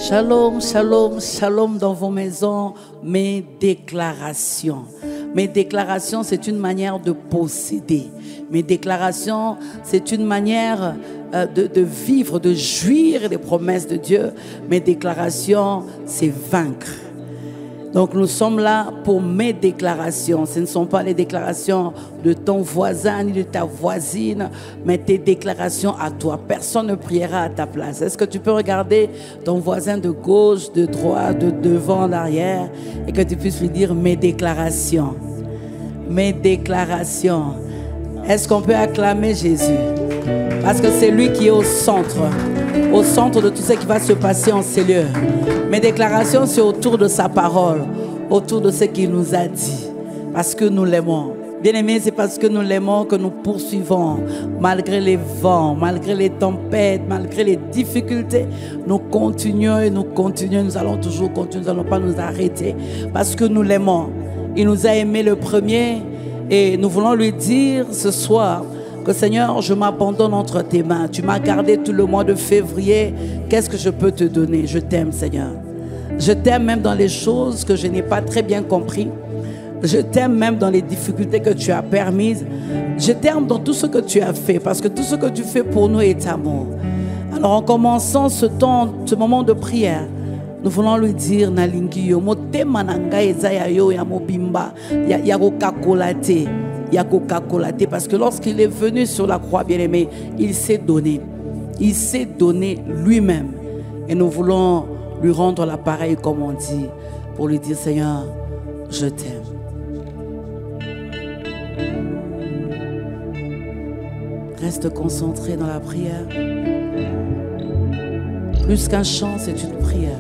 Shalom, shalom, shalom dans vos maisons. Mes déclarations. Mes déclarations, c'est une manière de posséder. Mes déclarations, c'est une manière de vivre, de jouir des promesses de Dieu. Mes déclarations, c'est vaincre. Donc nous sommes là pour mes déclarations. Ce ne sont pas les déclarations de ton voisin ni de ta voisine, mais tes déclarations à toi. Personne ne priera à ta place. Est-ce que tu peux regarder ton voisin de gauche, de droite, de devant, d'arrière, et que tu puisses lui dire mes déclarations. Mes déclarations. Est-ce qu'on peut acclamer Jésus? Parce que c'est lui qui est au centre de tout ce qui va se passer en ces lieux. Mes déclarations, c'est autour de sa parole, autour de ce qu'il nous a dit, parce que nous l'aimons. Bien-aimés, c'est parce que nous l'aimons que nous poursuivons, malgré les vents, malgré les tempêtes, malgré les difficultés. Nous continuons et nous continuons, nous allons toujours continuer, nous n'allons pas nous arrêter, parce que nous l'aimons. Il nous a aimés le premier et nous voulons lui dire ce soir que Seigneur, je m'abandonne entre tes mains. Tu m'as gardé tout le mois de février. Qu'est-ce que je peux te donner? Je t'aime, Seigneur. Je t'aime même dans les choses que je n'ai pas très bien compris. Je t'aime même dans les difficultés que tu as permises. Je t'aime dans tout ce que tu as fait, parce que tout ce que tu fais pour nous est amour. Alors en commençant ce moment de prière, nous voulons lui dire Nalingiyo, motema nanga ezaya yo ya mobimba ya kokakolate. Parce que lorsqu'il est venu sur la croix, bien-aimé, il s'est donné. Il s'est donné lui-même. Et nous voulons lui rendre l'appareil, comme on dit, pour lui dire, Seigneur, je t'aime. Reste concentré dans la prière. Plus qu'un chant, c'est une prière.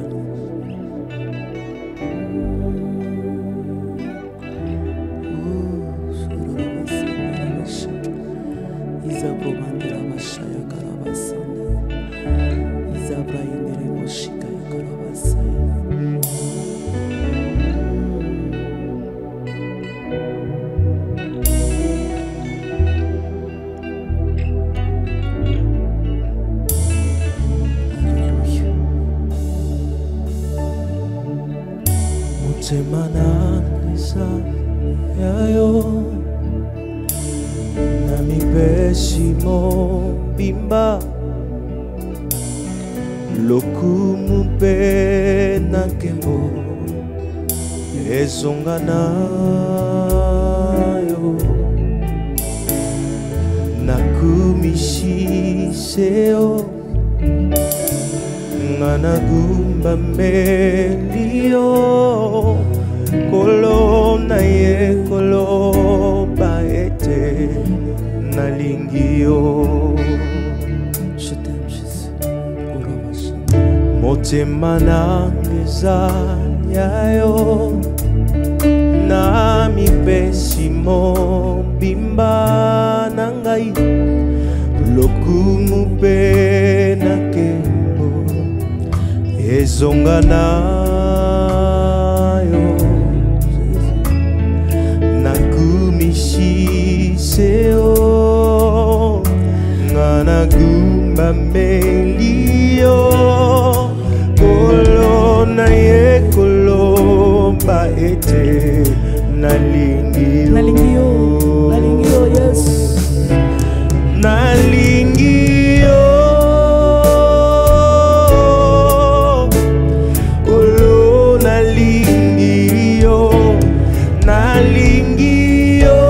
Bimba lokumu pe na kembo ezongana yo nakumishi seo ngana gumba melio kolona ye koloba ete nalingio. Je t'aime, Jésus. Motema nangeza yayo na mipesi mobimba nangai lokumu pe na kembo ezongana yo nakumishi seo ngana gumba melio kolona ye koloba ete nalingio. Nalingio, nalingio, yes. Nalingio kolona lingio nalingio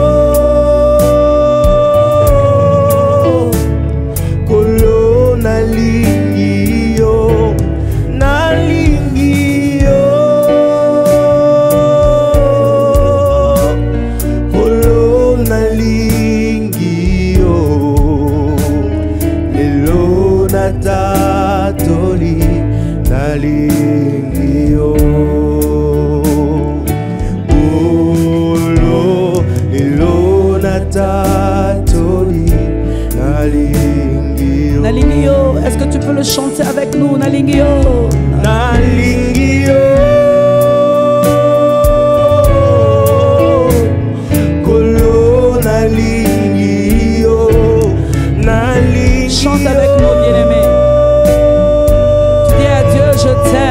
kolona lingio nalingio kolona lingio lelo natatoli nalingio olo lelo natatoli nalingio. Nalingio, est-ce que tu peux le chanter avec nous? Nalingio. Nalingio kolo nalingio nalingio. Chante avec nous, bien-aimé. Tu dis à Dieu, je t'aime.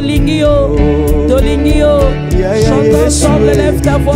Tolingio, Tolingio. Chante ensemble, lève ta voix.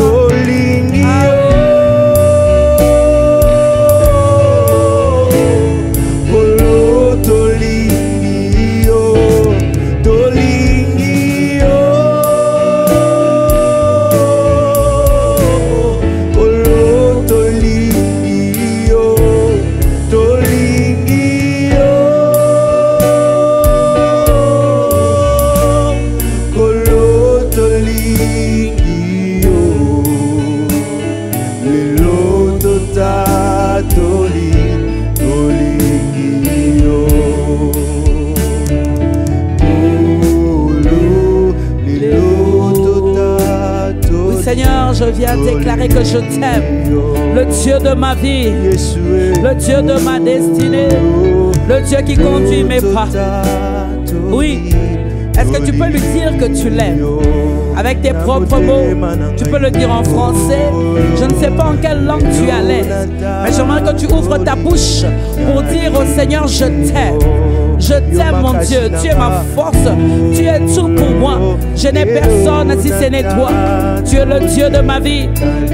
Je viens déclarer que je t'aime, le Dieu de ma vie, le Dieu de ma destinée, le Dieu qui conduit mes pas. Oui, est-ce que tu peux lui dire que tu l'aimes avec tes propres mots? Tu peux le dire en français. Je ne sais pas en quelle langue tu es à l'aise, mais j'aimerais que tu ouvres ta bouche pour dire au Seigneur, je t'aime. Je t'aime mon Dieu, tu es ma force, tu es tout pour moi. Je n'ai personne si ce n'est toi. Tu es le Dieu de ma vie,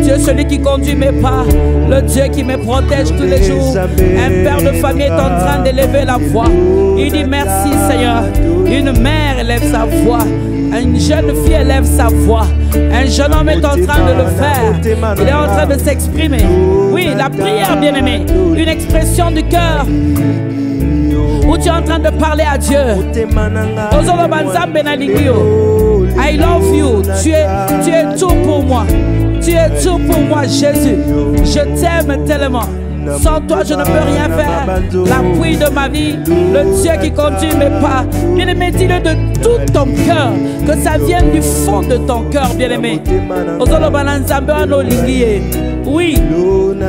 tu es celui qui conduit mes pas, le Dieu qui me protège tous les jours. Un père de famille est en train d'élever la voix. Il dit merci Seigneur. Une mère élève sa voix. Une jeune fille élève sa voix. Un jeune homme est en train de le faire. Il est en train de s'exprimer. Oui, la prière, bien-aimé. Une expression du cœur où tu es en train de parler à Dieu. I love you. Tu es tout pour moi. Tu es tout pour moi, Jésus. Je t'aime tellement. Sans toi, je ne peux rien faire. L'appui de ma vie, le Dieu qui conduit mes pas. Bien-aimé, dis-le de tout ton cœur. Que ça vienne du fond de ton cœur, bien-aimé. Oui.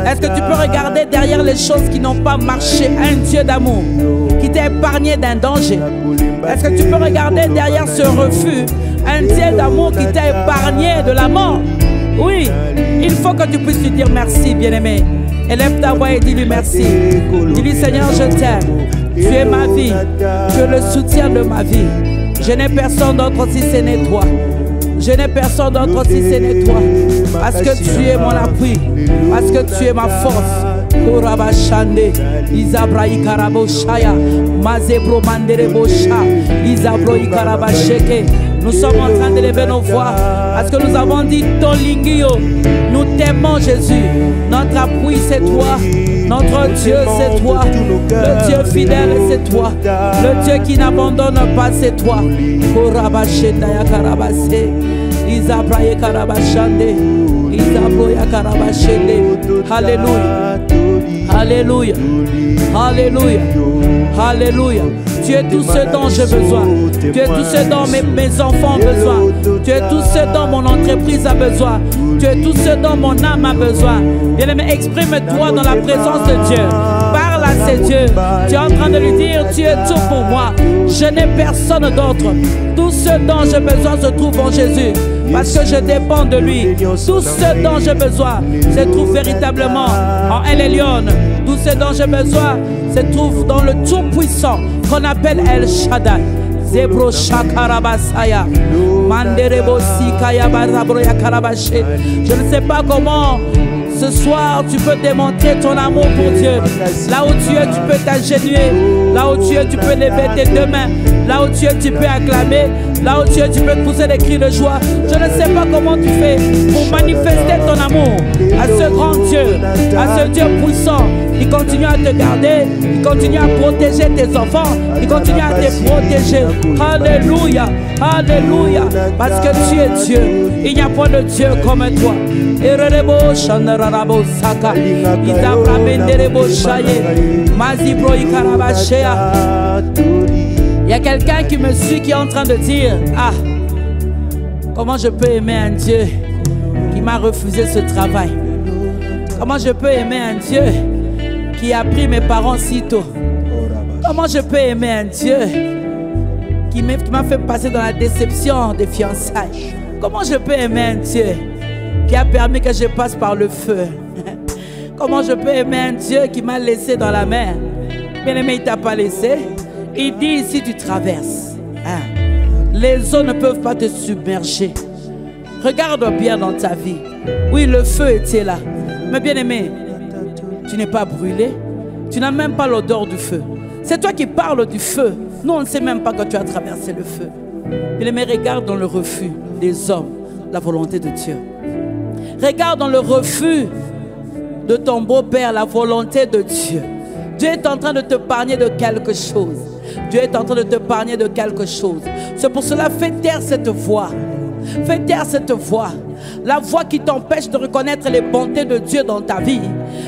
Est-ce que tu peux regarder derrière les choses qui n'ont pas marché? Un Dieu d'amour qui t'a épargné d'un danger. Est-ce que tu peux regarder derrière ce refus? Un Dieu d'amour qui t'a épargné de la mort. Oui. Il faut que tu puisses lui dire merci, bien-aimé. Élève ta voix et dis-lui merci. Dis-lui Seigneur, je t'aime. Tu es ma vie. Tu es le soutien de ma vie. Je n'ai personne d'autre si ce n'est toi. Je n'ai personne d'autre si ce n'est toi. Parce que tu es mon appui. Parce que tu es ma force. Korabashande, Isabra Ikaraboshaya, Mazebro Manderebosha, Isabro Ikarabasheke. Nous sommes en train d'élever nos voix parce que nous avons dit Tolingio. Nous t'aimons Jésus. Notre appui c'est toi. Notre Dieu c'est toi. Le Dieu fidèle c'est toi. Le Dieu qui n'abandonne pas c'est toi. Korabashenda Yakarabase, Isabra Ikarabashande, Isabro Yakarabashende. Alléluia. Alléluia. Alléluia. Alléluia. Tu es tout ce dont j'ai besoin. Tu es tout ce dont mes enfants ont besoin. Tu es tout ce dont mon entreprise a besoin. Tu es tout ce dont mon âme a besoin. Bien-aimé, exprime-toi dans la présence de Dieu. Parle à ces dieux. Tu es en train de lui dire, tu es tout pour moi. Je n'ai personne d'autre. Tout ce dont j'ai besoin se trouve en Jésus. Parce que je dépends de lui. Tout ce dont j'ai besoin se trouve véritablement en El Elyon. Tout ce dont j'ai besoin se trouve dans le Tout-Puissant qu'on appelle El Shaddai. Zebro Shakarabasaya. Manderebo Sikaya Barabroya Karabashe. Je ne sais pas comment ce soir tu peux démontrer ton amour pour Dieu. Là où tu es, tu peux t'agenouiller. Là où tu es, tu peux lever tes deux mains. Là où tu es, tu peux acclamer. Là où tu es, tu peux pousser des cris de joie. Je ne sais pas comment tu fais pour manifester ton amour à ce grand Dieu, à ce Dieu puissant. Il continue à te garder, il continue à protéger tes enfants, il continue à te protéger. Alléluia, alléluia, parce que tu es Dieu. Il n'y a pas de Dieu comme toi. Ererebo Shandarabo Saka, Isabra Benderebo Shaye, Mazibro Ikarabashea. Il y a quelqu'un qui me suit qui est en train de dire, ah, comment je peux aimer un Dieu qui m'a refusé ce travail? Comment je peux aimer un Dieu qui a pris mes parents si tôt? Comment je peux aimer un Dieu qui m'a fait passer dans la déception des fiançailles? Comment je peux aimer un Dieu qui a permis que je passe par le feu? Comment je peux aimer un Dieu qui m'a laissé dans la mer? Bien aimé, il ne t'a pas laissé. Il dit, si tu traverses, hein, Les eaux ne peuvent pas te submerger. Regarde bien dans ta vie. Oui, le feu était là. Mais bien aimé, tu n'es pas brûlé. Tu n'as même pas l'odeur du feu. C'est toi qui parles du feu. Nous, on ne sait même pas que tu as traversé le feu. Bien aimé, regarde dans le refus des hommes la volonté de Dieu. Regarde dans le refus de ton beau-père la volonté de Dieu. Dieu est en train de te parler de quelque chose. Dieu est en train de te parler de quelque chose. C'est pour cela, fais taire cette voix. Fais taire cette voix. La voix qui t'empêche de reconnaître les bontés de Dieu dans ta vie,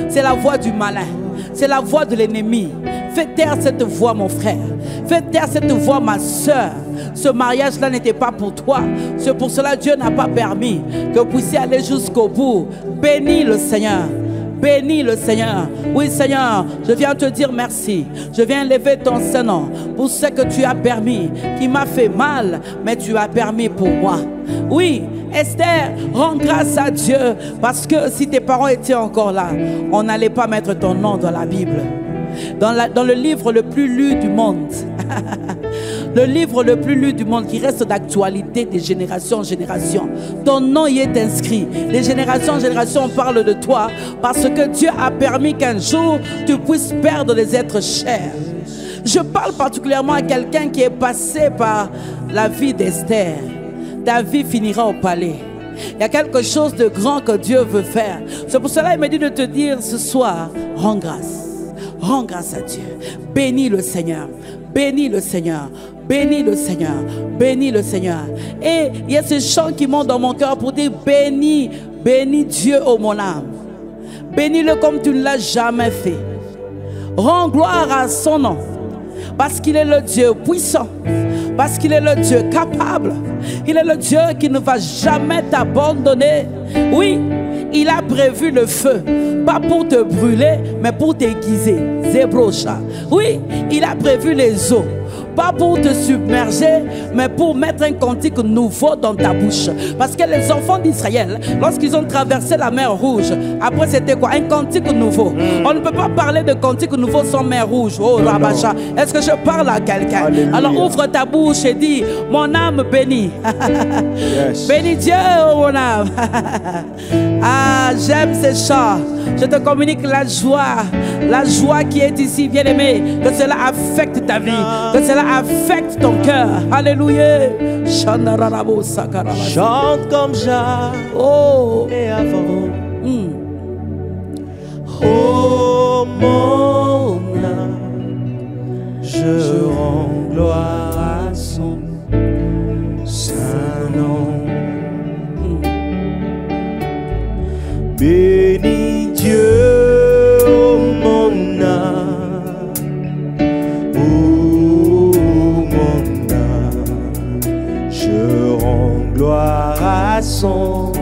c'est la voix du malin. C'est la voix de l'ennemi. Fais taire cette voix, mon frère. Fais taire cette voix, ma soeur. Ce mariage-là n'était pas pour toi. C'est pour cela que Dieu n'a pas permis que vous puissiez aller jusqu'au bout. Bénis le Seigneur. Bénis le Seigneur. Oui, Seigneur, je viens te dire merci. Je viens lever ton Saint-Nom pour ce que tu as permis, qui m'a fait mal, mais tu as permis pour moi. Oui, Esther, rends grâce à Dieu, parce que si tes parents étaient encore là, on n'allait pas mettre ton nom dans la Bible. Dans le livre le plus lu du monde. Le livre le plus lu du monde qui reste d'actualité de génération en génération. Ton nom y est inscrit. De génération en génération, on parle de toi parce que Dieu a permis qu'un jour tu puisses perdre des êtres chers. Je parle particulièrement à quelqu'un qui est passé par la vie d'Esther. Ta vie finira au palais. Il y a quelque chose de grand que Dieu veut faire. C'est pour cela qu'il m'a dit de te dire ce soir, rends grâce. Rends grâce à Dieu. Bénis le Seigneur. Bénis le Seigneur. Bénis le Seigneur. Bénis le Seigneur. Et il y a ce chant qui monte dans mon cœur pour dire bénis, bénis Dieu, ô mon âme. Bénis-le comme tu ne l'as jamais fait. Rends gloire à son nom. Parce qu'il est le Dieu puissant. Parce qu'il est le Dieu capable. Il est le Dieu qui ne va jamais t'abandonner. Oui, il a prévu le feu. Pas pour te brûler, mais pour t'aiguiser. Zébrocha. Oui, il a prévu les eaux. Pas pour te submerger, mais pour mettre un cantique nouveau dans ta bouche. Parce que les enfants d'Israël, lorsqu'ils ont traversé la mer Rouge, après c'était quoi? Un cantique nouveau. On ne peut pas parler de cantique nouveau sans mer Rouge. Oh Rabacha, est-ce que je parle à quelqu'un? Alors ouvre ta bouche et dis, mon âme bénit. Yes. Bénis Dieu, oh, mon âme. Ah, j'aime ces chants. Je te communique la joie qui est ici, bien-aimé. Que cela affecte ta vie, que cela affecte ton cœur. Alléluia. Chante comme jamais avant. Oh mon âme, je rends gloire à son saint nom. Bénis Dieu, oh mon âme, oh mon âme, je rends gloire à son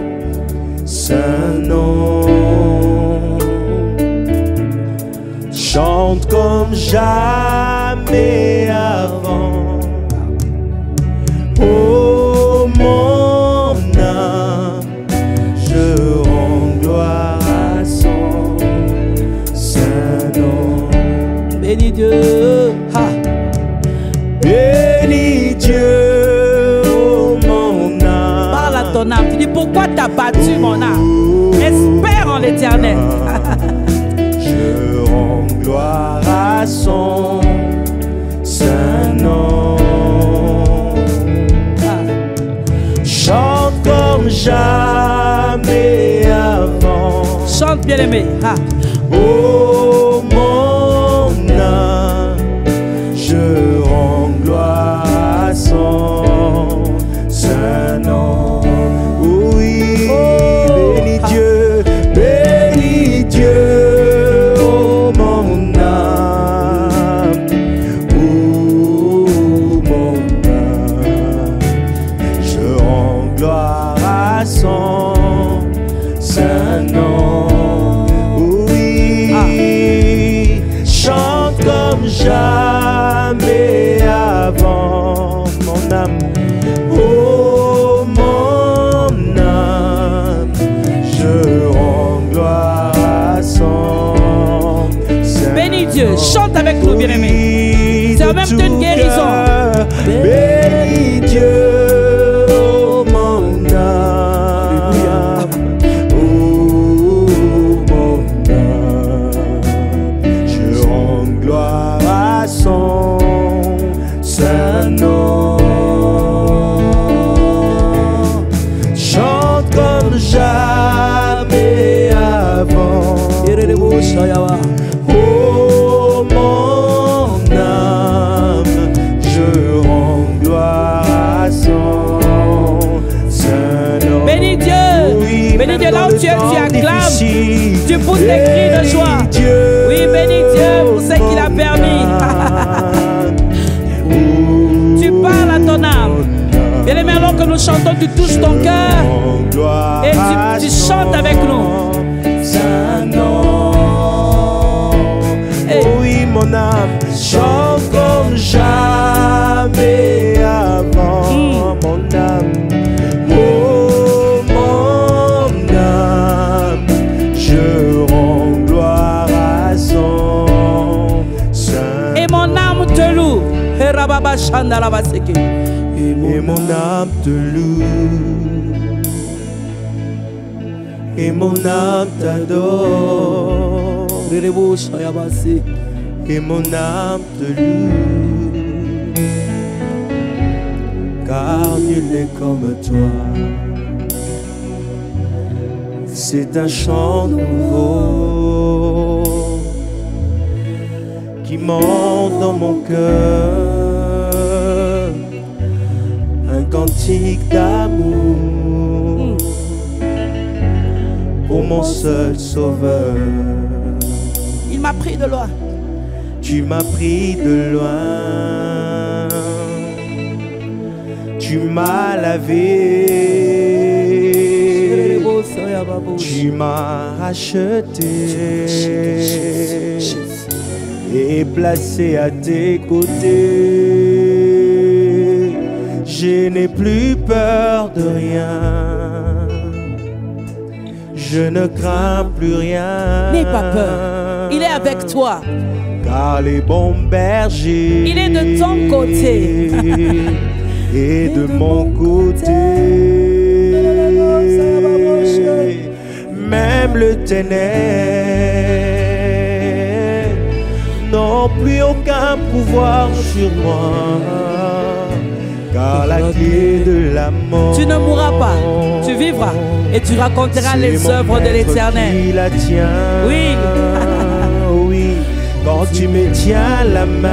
saint nom. Chante comme jamais avant, oh mon âme, je rends gloire à son saint nom. Bénis Dieu. Ha. Bénis Dieu, oh mon âme. Parle à ton âme. Tu dis pourquoi t'as battu mon âme? Espère en l'Éternel. Je rends gloire à son saint nom. Chante comme jamais avant. Chante bien aimé. Ha. Oh mon âme, je rends gloire à son saint nom. Oui, bénis Dieu, bénis Dieu, oh mon âme, oh mon âme, je rends gloire à son saint nom. Chante comme jamais avant, mon âme, oh mon âme, je rends gloire à son saint. Bénis Dieu, chante avec nous, bien-aimé. C'est en même temps une guérison. Bénis Dieu. Oh mon âme, je rends gloire à son saint nom. Bénis Dieu. Oui, Bénis Dieu. Là où tu es, tu acclames. difficile, Tu pousses des cris de joie. Dieu, Oui, bénis Dieu pour ce qu'il a permis. Tu parles à ton âme. Bien aimé, alors que nous chantons, tu touches ton cœur et tu chantes avec nous. Saint nom. Hey. Oui, mon âme chante comme jamais avant. Mon âme, oh mon âme, je rends gloire à son saint. Et mon âme te loue. Et mon âme te loue. Et mon âme t'adore. Et mon âme te loue. Car nul n'est comme toi. C'est un chant nouveau qui monte dans mon cœur, un cantique d'amour pour mon seul sauveur. Il m'a pris de loin. Tu m'as pris de loin, tu m'as lavé, tu m'as racheté et placé à tes côtés. Je n'ai plus peur de rien, je ne crains plus rien. N'aie pas peur, il est avec toi. Car les bons bergers, il est de ton côté et de mon côté. Même le ténèbre n'ont plus aucun pouvoir sur moi, car la clé de la mort, tu ne mourras pas, tu vivras et tu raconteras les œuvres de l'Éternel. Oui. Oui, quand tu me tiens la main,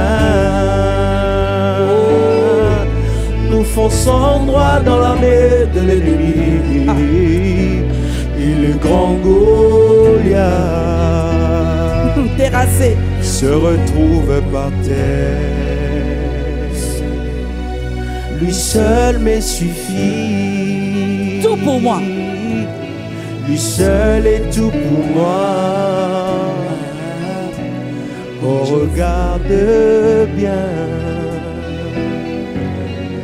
nous fonçons droit dans l'armée de l'ennemi. Et le grand Goliath terrassé se retrouve par terre. Lui seul me suffit. Tout pour moi. Lui seul est tout pour moi. Oh, regarde bien,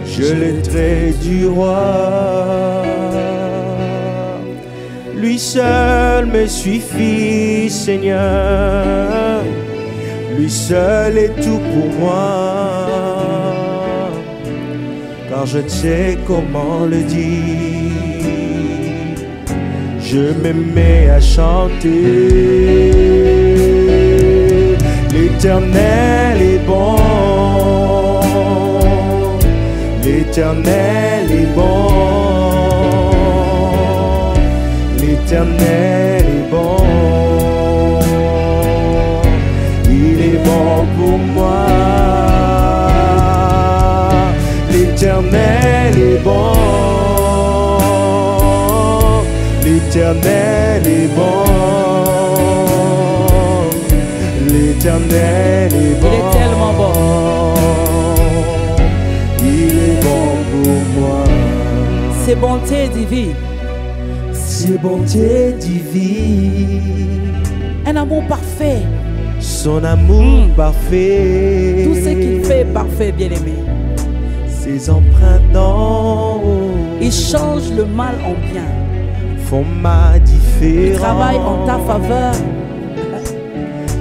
je les traits du roi. Lui seul me suffit, Seigneur. Lui seul est tout pour moi. Car je ne sais comment le dire. Je me mets à chanter. L'Éternel est bon. L'Éternel est bon. L'Éternel est bon. Il est bon pour moi. L'Éternel est bon. L'Éternel est bon. L'Éternel est bon. Il est tellement bon. Il est bon pour moi. Ses bontés divines. Ses bontés divines. Un amour parfait. Son amour parfait. Tout ce qu'il fait est parfait, bien-aimé. Ses empreintes d'en haut. Il change le mal en bien. Font ma différence. Il travaille en ta faveur.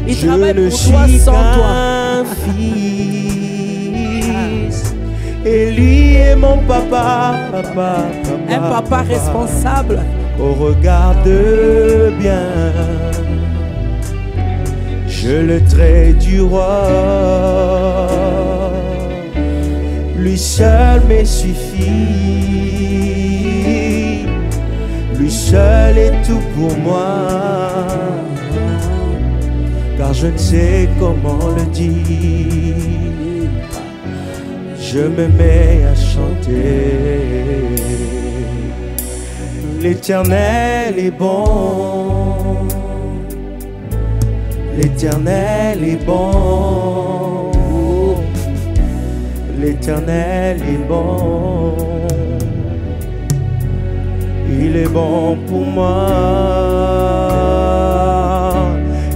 Il Je travaille ne pour suis toi sans toi. qu'un fils. Et lui est mon papa, papa. Un papa responsable. Oh, regarde bien, je le trait du roi. Lui seul me suffit. Lui seul est tout pour moi. car je ne sais comment le dire. Je me mets à chanter. L'Éternel est bon. L'Éternel est bon. L'Éternel est bon. Il est bon pour moi.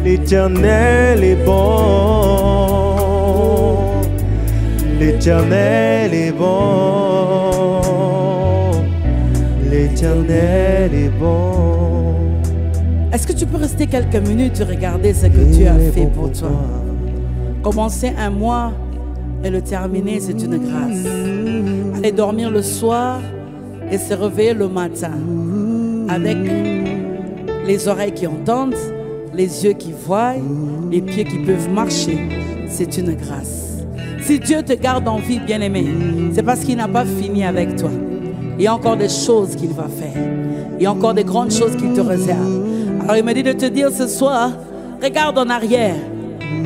L'Éternel est bon. L'Éternel est bon. L'Éternel est bon. Est-ce que tu peux rester quelques minutes et regarder ce que Dieu a fait pour toi? Commencer un mois et le terminer, c'est une grâce. Aller dormir le soir et se réveiller le matin avec les oreilles qui entendent, les yeux qui voient, les pieds qui peuvent marcher, c'est une grâce. Si Dieu te garde en vie, bien-aimé, c'est parce qu'il n'a pas fini avec toi. Il y a encore des choses qu'il va faire. Il y a encore des grandes choses qu'il te réserve. Alors il me dit de te dire ce soir, regarde en arrière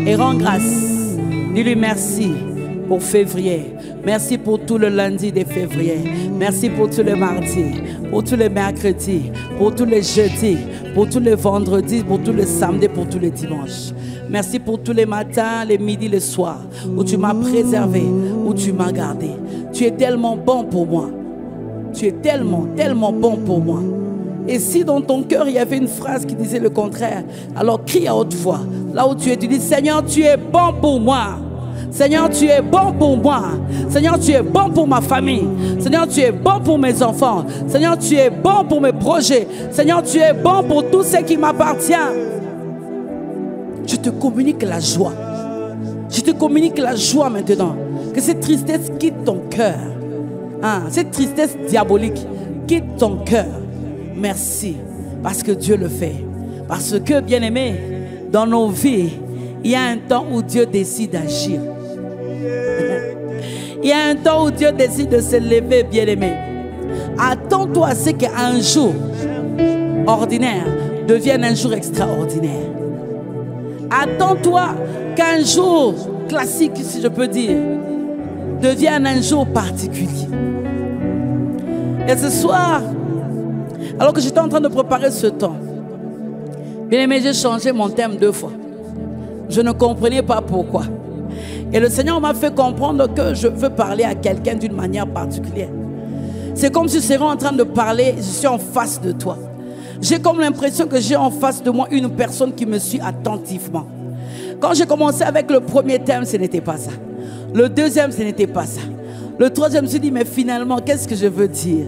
et rends grâce. Dis-lui merci pour février. Merci pour tout le lundi de février. Merci pour tous les mardis, pour tous les mercredis, pour tous les jeudis, pour tous les vendredis, pour tous les samedis, pour tous les dimanches. Merci pour tous les matins, les midis, les soirs, où tu m'as préservé, où tu m'as gardé. Tu es tellement bon pour moi. Tu es tellement, tellement bon pour moi. Et si dans ton cœur il y avait une phrase qui disait le contraire, alors crie à haute voix. Là où tu es, tu dis, Seigneur, tu es bon pour moi. Seigneur, tu es bon pour moi. Seigneur, tu es bon pour ma famille. Seigneur, tu es bon pour mes enfants. Seigneur, tu es bon pour mes projets. Seigneur, tu es bon pour tout ce qui m'appartient. Je te communique la joie. Je te communique la joie maintenant. Que cette tristesse quitte ton cœur. Hein, cette tristesse diabolique quitte ton cœur. Merci. Parce que Dieu le fait. Parce que, bien-aimé, dans nos vies, il y a un temps où Dieu décide d'agir. Il y a un temps où Dieu décide de se lever, bien-aimé. Attends-toi à ce qu'un jour ordinaire devienne un jour extraordinaire. Attends-toi qu'un jour classique, si je peux dire, devienne un jour particulier. Et ce soir, alors que j'étais en train de préparer ce temps, bien-aimé, j'ai changé mon thème 2 fois. Je ne comprenais pas pourquoi. Et le Seigneur m'a fait comprendre que je veux parler à quelqu'un d'une manière particulière. C'est comme si je serais en train de parler, je suis en face de toi. J'ai comme l'impression que j'ai en face de moi une personne qui me suit attentivement. Quand j'ai commencé avec le premier thème, ce n'était pas ça. Le deuxième, ce n'était pas ça. Le troisième, je me suis dit, mais finalement, qu'est-ce que je veux dire?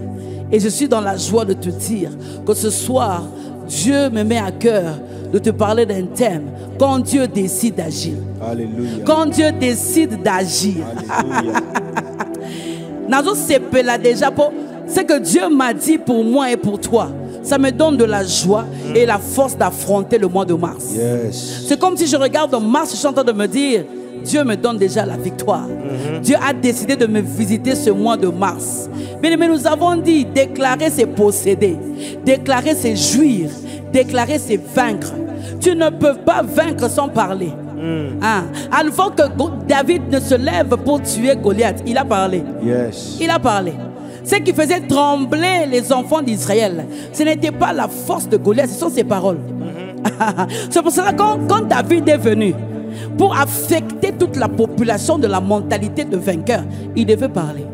Et je suis dans la joie de te dire que ce soir, Dieu me met à cœur de te parler d'un thème. Quand Dieu décide d'agir. Alléluia. Quand Dieu décide d'agir. Ce que Dieu m'a dit pour moi et pour toi, ça me donne de la joie et la force d'affronter le mois de mars. Yes. C'est comme si je regarde en mars, je suis en train de me dire, Dieu me donne déjà la victoire. Dieu a décidé de me visiter ce mois de mars. Mais nous avons dit, déclarer c'est posséder, déclarer c'est jouir, déclarer c'est vaincre. Tu ne peux pas vaincre sans parler. Avant que David ne se lève pour tuer Goliath, il a parlé. Yes. Il a parlé. Ce qui faisait trembler les enfants d'Israël, ce n'était pas la force de Goliath, ce sont ses paroles. C'est pour cela que quand David est venu, pour affecter toute la population de la mentalité de vainqueur, il devait parler.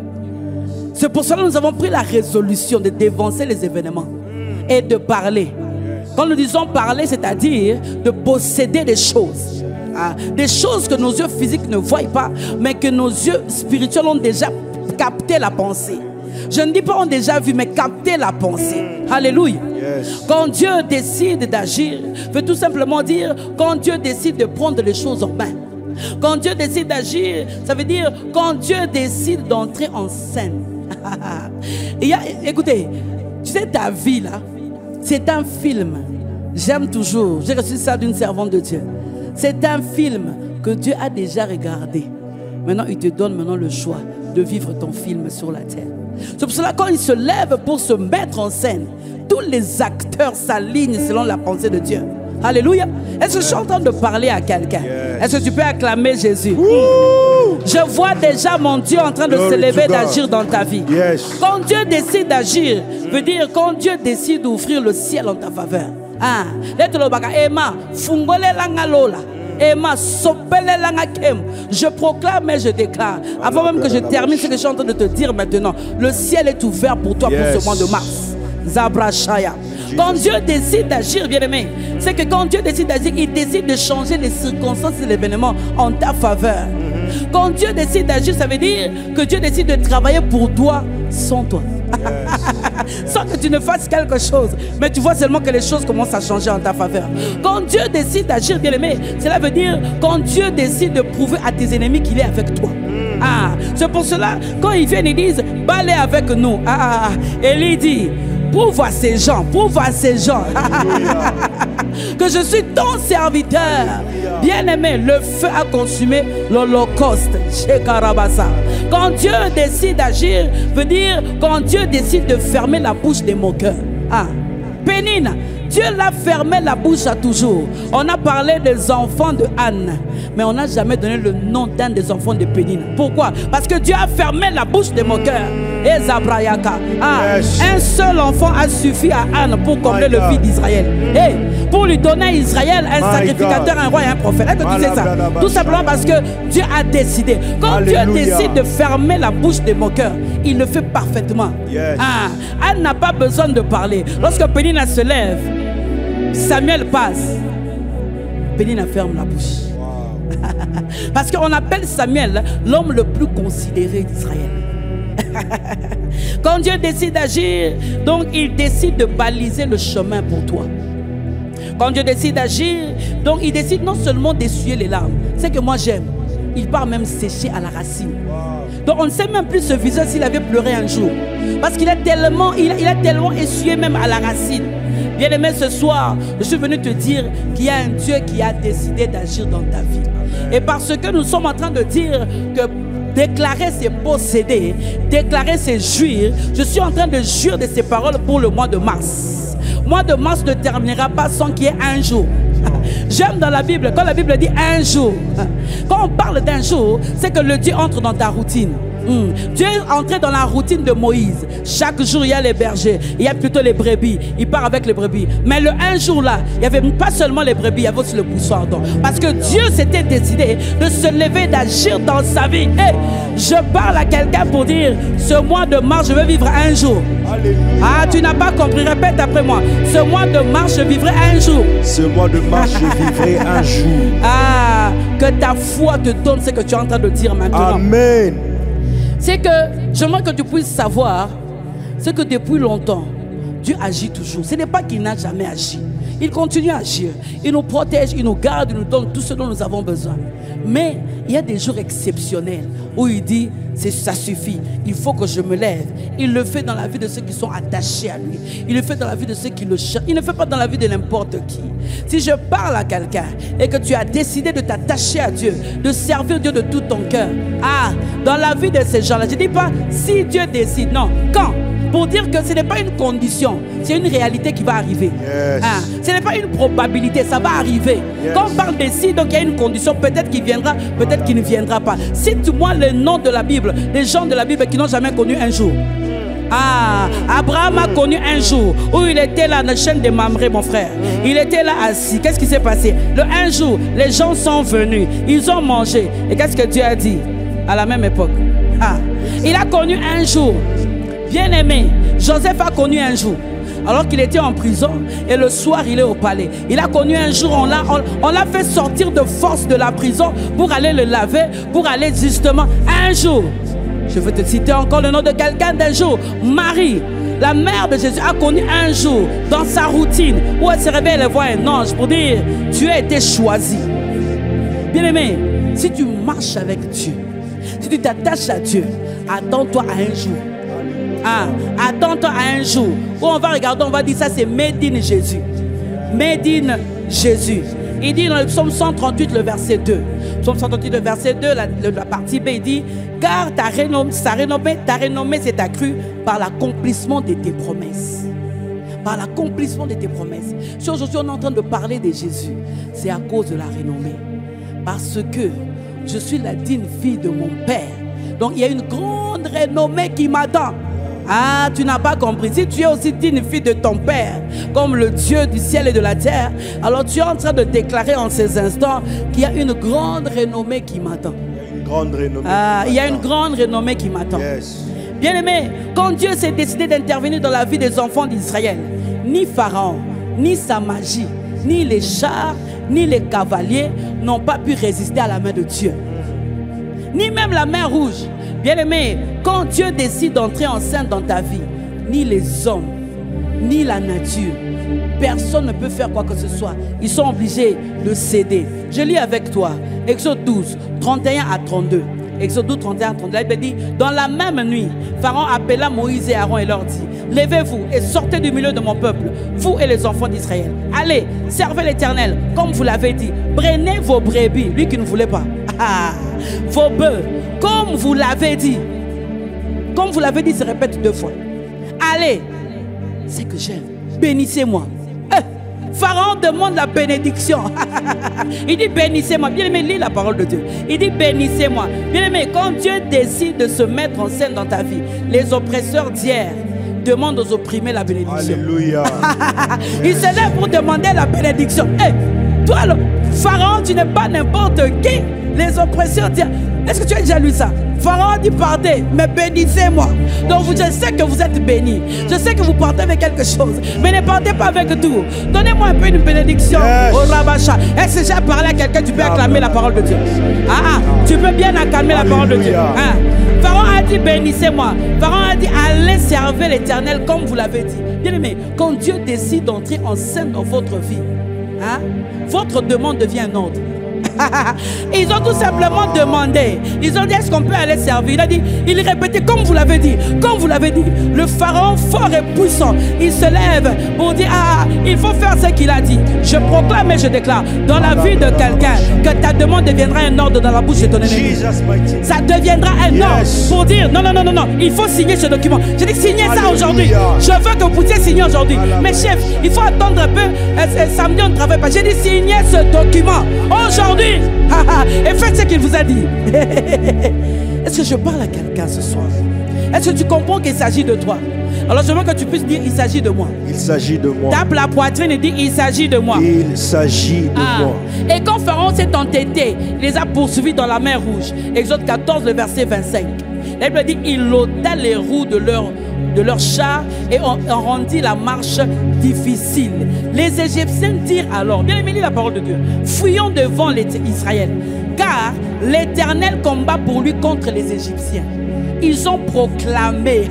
C'est pour cela que nous avons pris la résolution de dévancer les événements et de parler. Quand nous disons parler, c'est-à-dire de posséder des choses. Des choses que nos yeux physiques ne voient pas, mais que nos yeux spirituels ont déjà capté la pensée. Je ne dis pas ont déjà vu, mais capté la pensée. Alléluia. Yes. Quand Dieu décide d'agir, veut tout simplement dire quand Dieu décide de prendre les choses en main. Quand Dieu décide d'agir, ça veut dire quand Dieu décide d'entrer en scène. Écoutez, tu sais, ta vie là, c'est un film. J'aime toujours, j'ai reçu ça d'une servante de Dieu. C'est un film que Dieu a déjà regardé. Maintenant, il te donne maintenant le choix de vivre ton film sur la terre. C'est pour cela quand il se lève pour se mettre en scène, tous les acteurs s'alignent selon la pensée de Dieu. Alléluia. Est-ce que je suis en train de parler à quelqu'un? Est-ce que tu peux acclamer Jésus? Je vois déjà mon Dieu en train de se lever, d'agir dans ta vie. Quand Dieu décide d'agir, veut dire quand Dieu décide d'ouvrir le ciel en ta faveur. Ah, je proclame et je déclare, avant même que je termine ce que je suis en train de te dire maintenant, le ciel est ouvert pour toi pour ce mois de mars. Zabrashaya. Quand Dieu décide d'agir, bien aimé, c'est que quand Dieu décide d'agir, il décide de changer les circonstances et les événements en ta faveur. Quand Dieu décide d'agir, ça veut dire que Dieu décide de travailler pour toi sans toi. Sans que tu ne fasses quelque chose, mais tu vois seulement que les choses commencent à changer en ta faveur. Quand Dieu décide d'agir, bien aimé, cela veut dire quand Dieu décide de prouver à tes ennemis qu'il est avec toi. Ah, c'est pour cela, quand ils viennent, ils disent, balez avec nous. Élie dit, prouve à ces gens, que je suis ton serviteur. Bien-aimé, le feu a consumé l'Holocauste. Quand Dieu décide d'agir, veut dire quand Dieu décide de fermer la bouche des moqueurs. Pénine, Dieu l'a fermé la bouche à toujours. On a parlé des enfants de Anne, mais on n'a jamais donné le nom d'un des enfants de Pénine. Pourquoi? Parce que Dieu a fermé la bouche des moqueurs. Et Zabrayaka. Un seul enfant a suffi à Anne pour combler le vide d'Israël. Et pour lui donner à Israël un sacrificateur, un roi et un prophète. Est-ce que tu sais ça? Tout simplement parce que Dieu a décidé. Quand Dieu décide de fermer la bouche des moqueurs, il le fait parfaitement. Anne n'a pas besoin de parler. Lorsque Pénina se lève, Samuel passe, Pénina ferme la bouche. Parce qu'on appelle Samuel l'homme le plus considéré d'Israël. Quand Dieu décide d'agir, donc il décide de baliser le chemin pour toi. Quand Dieu décide d'agir, donc il décide non seulement d'essuyer les larmes, c'est que moi j'aime, il part même sécher à la racine. Donc on ne sait même plus ce visage s'il avait pleuré un jour, parce qu'il a tellement, il a tellement essuyé même à la racine. Bien aimé, ce soir, je suis venu te dire qu'il y a un Dieu qui a décidé d'agir dans ta vie. Et parce que nous sommes en train de dire que déclarer c'est posséder, déclarer c'est jouir, je suis en train de jouir de ces paroles pour le mois de mars. Le mois de mars ne terminera pas sans qu'il y ait un jour. J'aime dans la Bible, quand la Bible dit un jour, quand on parle d'un jour, c'est que le Dieu entre dans ta routine. Dieu est entré dans la routine de Moïse. Chaque jour il y a les bergers, il y a plutôt les brebis, il part avec les brebis. Mais le un jour là, il n'y avait pas seulement les brebis, il y avait aussi le pousson ardent. Parce que Dieu s'était décidé de se lever, d'agir dans sa vie. Et je parle à quelqu'un pour dire, ce mois de mars je vais vivre un jour. Ah, tu n'as pas compris, répète après moi. Ce mois de mars je vivrai un jour. Ce mois de mars je vivrai un jour. Ah, que ta foi te donne ce que tu es en train de dire maintenant. Amen. C'est que j'aimerais que tu puisses savoir, c'est que depuis longtemps, Dieu agit toujours. Ce n'est pas qu'il n'a jamais agi. Il continue à agir. Il nous protège, il nous garde, il nous donne tout ce dont nous avons besoin. Mais il y a des jours exceptionnels où il dit, ça suffit, il faut que je me lève. Il le fait dans la vie de ceux qui sont attachés à lui. Il le fait dans la vie de ceux qui le cherchent. Il ne le fait pas dans la vie de n'importe qui. Si je parle à quelqu'un et que tu as décidé de t'attacher à Dieu, de servir Dieu de tout ton cœur, dans la vie de ces gens-là, je ne dis pas si Dieu décide, non, quand? Pour dire que ce n'est pas une condition, c'est une réalité qui va arriver. Ce n'est pas une probabilité, ça va arriver. Quand on parle d'ici, donc il y a une condition, peut-être qu'il viendra, peut-être qu'il ne viendra pas. Cite-moi le nom de la Bible, des gens de la Bible qui n'ont jamais connu un jour. Abraham a connu un jour où il était là dans la chaîne de Mamré, mon frère. Il était là assis. Qu'est-ce qui s'est passé? Le un jour, les gens sont venus, ils ont mangé. Et qu'est-ce que Dieu a dit à la même époque? Il a connu un jour. Bien aimé, Joseph a connu un jour, alors qu'il était en prison, et le soir il est au palais. Il a connu un jour, on l'a fait sortir de force de la prison pour aller le laver, pour aller justement un jour. Je veux te citer encore le nom de quelqu'un d'un jour. Marie, la mère de Jésus, a connu un jour dans sa routine où elle se réveille, elle voit un ange pour dire, tu as été choisi. Bien aimé, si tu marches avec Dieu, si tu t'attaches à Dieu, attends-toi à un jour. Attends-toi à un jour où on va regarder, on va dire ça c'est Made in Jésus. Made in Jésus. Il dit dans le psaume 138, le verset 2. Psaume 138, le verset 2, la partie B, il dit, car ta renommée s'est accrue par l'accomplissement de tes promesses. par l'accomplissement de tes promesses. Si aujourd'hui on est en train de parler de Jésus, c'est à cause de la renommée. Parce que je suis la digne fille de mon Père. Donc il y a une grande renommée qui m'attend. Ah, tu n'as pas compris. Si tu es aussi digne fille de ton Père, comme le Dieu du ciel et de la terre, alors tu es en train de déclarer en ces instants qu'il y a une grande renommée qui m'attend. Il y a une grande renommée qui m'attend. Yes. Bien aimé, quand Dieu s'est décidé d'intervenir dans la vie des enfants d'Israël, ni Pharaon, ni sa magie, ni les chars, ni les cavaliers n'ont pas pu résister à la main de Dieu. Ni même la mer rouge. Bien aimé, quand Dieu décide d'entrer en scène dans ta vie, ni les hommes, ni la nature, personne ne peut faire quoi que ce soit. Ils sont obligés de céder. Je lis avec toi, Exode 12, 31 à 32. Exode 12, 31 à 32. La Bible dit, dans la même nuit, Pharaon appela Moïse et Aaron et leur dit, levez-vous et sortez du milieu de mon peuple, vous et les enfants d'Israël. Allez, servez l'Éternel, comme vous l'avez dit. Prenez vos brebis, lui qui ne voulait pas. Vos bœufs, comme vous l'avez dit. Comme vous l'avez dit, se répète 2 fois. Allez, c'est que j'aime. Bénissez-moi. Pharaon demande la bénédiction. Il dit bénissez-moi. Bien aimé, lis la parole de Dieu. Il dit bénissez-moi. Bien aimé, quand Dieu décide de se mettre en scène dans ta vie, les oppresseurs d'hier demandent aux opprimés la bénédiction. Alléluia. Il se lève pour demander la bénédiction. Hey, toi, Pharaon, tu n'es pas n'importe qui. Les oppresseurs disent, est-ce que tu as déjà lu ça? Pharaon dit partez, mais bénissez-moi. Donc je sais que vous êtes bénis. Je sais que vous partez avec quelque chose. Mais ne partez pas avec tout. Donnez-moi un peu une bénédiction. Yes. Au Rabacha. Est-ce que j'ai parlé à quelqu'un? Tu peux acclamer la parole de Dieu. Tu peux bien acclamer la parole de Dieu. Pharaon a dit bénissez-moi. Pharaon a dit allez servir l'Éternel comme vous l'avez dit. Bien aimé, quand Dieu décide d'entrer en scène dans votre vie, votre demande devient un ordre. Ils ont tout simplement demandé. Ils ont dit est-ce qu'on peut aller servir? Il a dit, il répétait comme vous l'avez dit. Comme vous l'avez dit. Le pharaon fort et puissant, il se lève pour dire il faut faire ce qu'il a dit. Je proclame et je déclare dans la vie de quelqu'un que ta demande deviendra un ordre dans la bouche de ton ennemi. Ça deviendra un ordre pour dire non, il faut signer ce document. Je dis signez ça aujourd'hui. Je veux que vous puissiez signer aujourd'hui. Mais chef, il faut attendre un peu. Samedi on ne travaille pas. J'ai dit signez ce document aujourd'hui. Et faites ce qu'il vous a dit. Est-ce que je parle à quelqu'un ce soir? Est-ce que tu comprends qu'il s'agit de toi? Alors je veux que tu puisses dire il s'agit de moi. Il s'agit de moi. Tape la poitrine et dis il s'agit de moi. Il s'agit de moi. Et quand Pharaon s'est entêté, il les a poursuivis dans la mer rouge. Exode 14, le verset 25. La Bible dit il ôta les roues de leur char et on rendit la marche difficile. Les Égyptiens dirent alors, bien aimé, lis la parole de Dieu, fuyons devant Israël, car l'Éternel combat pour lui contre les Égyptiens. Ils ont proclamé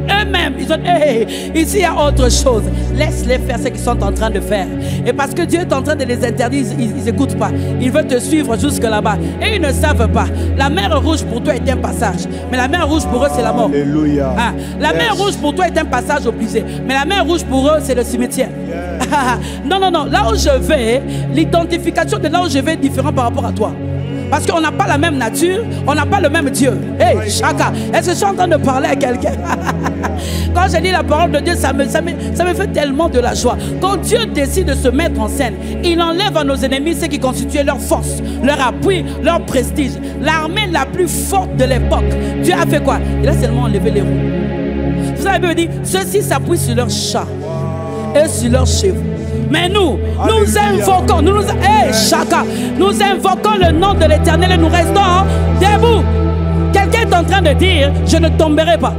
eux-mêmes, ils ont dit ici il y a autre chose, laisse-les faire ce qu'ils sont en train de faire. Et parce que Dieu est en train de les interdire, ils n'écoutent pas. Ils veulent te suivre jusque là-bas et ils ne savent pas. La mer rouge pour toi est un passage, mais la mer rouge pour eux c'est la mort. Alléluia. La mer rouge pour toi est un passage obligé, mais la mer rouge pour eux c'est le cimetière. Non, là où je vais, l'identification de là où je vais est différente par rapport à toi. Parce qu'on n'a pas la même nature, on n'a pas le même Dieu. Hey, Chaka, est-ce que je suis en train de parler à quelqu'un? Quand je lis la parole de Dieu, ça me fait tellement de la joie. Quand Dieu décide de se mettre en scène, il enlève à nos ennemis ce qui constituait leur force, leur appui, leur prestige. L'armée la plus forte de l'époque, Dieu a fait quoi? Il a seulement enlevé les roues. Vous avez dit, ceux-ci s'appuient sur leurs chars et sur leurs chevaux. Mais nous invoquons, Chaka, nous invoquons le nom de l'Éternel et nous restons debout. Quelqu'un est en train de dire, je ne tomberai pas.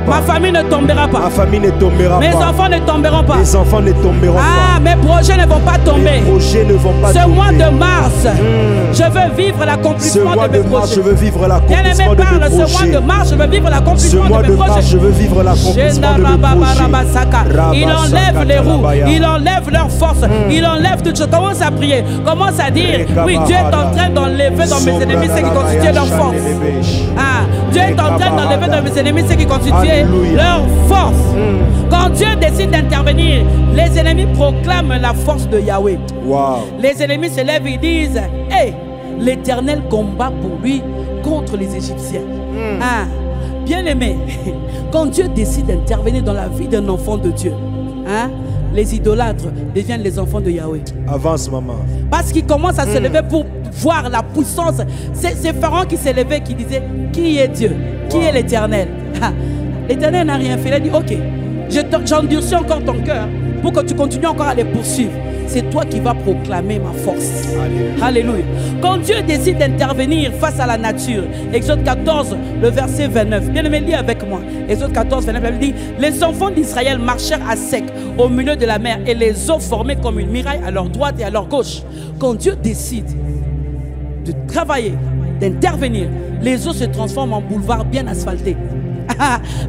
Ma famille ne tombera pas. Ma famille ne tombera pas. Mes enfants ne tomberont pas. Mes enfants ne tomberont pas. Mes projets ne vont pas tomber. Mes projets ne vont pas tomber. Ce mois de mars, je veux vivre l'accomplissement de mes projets. Je veux vivre l'accomplissement de mes projets. Ce mois de mars, je veux vivre l'accomplissement de mes projets. Je veux vivre l'accomplissement de mes projets. Il enlève les roues, il enlève leur force, il enlève toutes choses. Commence à prier, commence à dire, oui, Dieu est en train d'enlever dans mes ennemis ce qui constitue leur force. Dieu est en train d'enlever dans mes ennemis ce qui constitue leur force. Quand Dieu décide d'intervenir, les ennemis proclament la force de Yahweh. Les ennemis se lèvent et disent, hey, l'Éternel combat pour lui contre les Égyptiens. Bien-aimé, quand Dieu décide d'intervenir dans la vie d'un enfant de Dieu, hein, les idolâtres deviennent les enfants de Yahweh. Avance, maman. Parce qu'ils commencent à se lever pour voir la puissance. C'est Pharaon qui s'est levé, qui disait, qui est Dieu? Qui est l'Éternel? L'Éternel n'a rien fait. Il a dit, ok, j'endurcis encore ton cœur pour que tu continues encore à les poursuivre. C'est toi qui vas proclamer ma force. Alléluia. Alléluia. Quand Dieu décide d'intervenir face à la nature, Exode 14, le verset 29. Bien aimé, lis avec moi. Exode 14, 29, il dit, les enfants d'Israël marchèrent à sec au milieu de la mer et les eaux formaient comme une muraille à leur droite et à leur gauche. Quand Dieu décide de travailler, d'intervenir, les eaux se transforment en boulevard bien asphalté.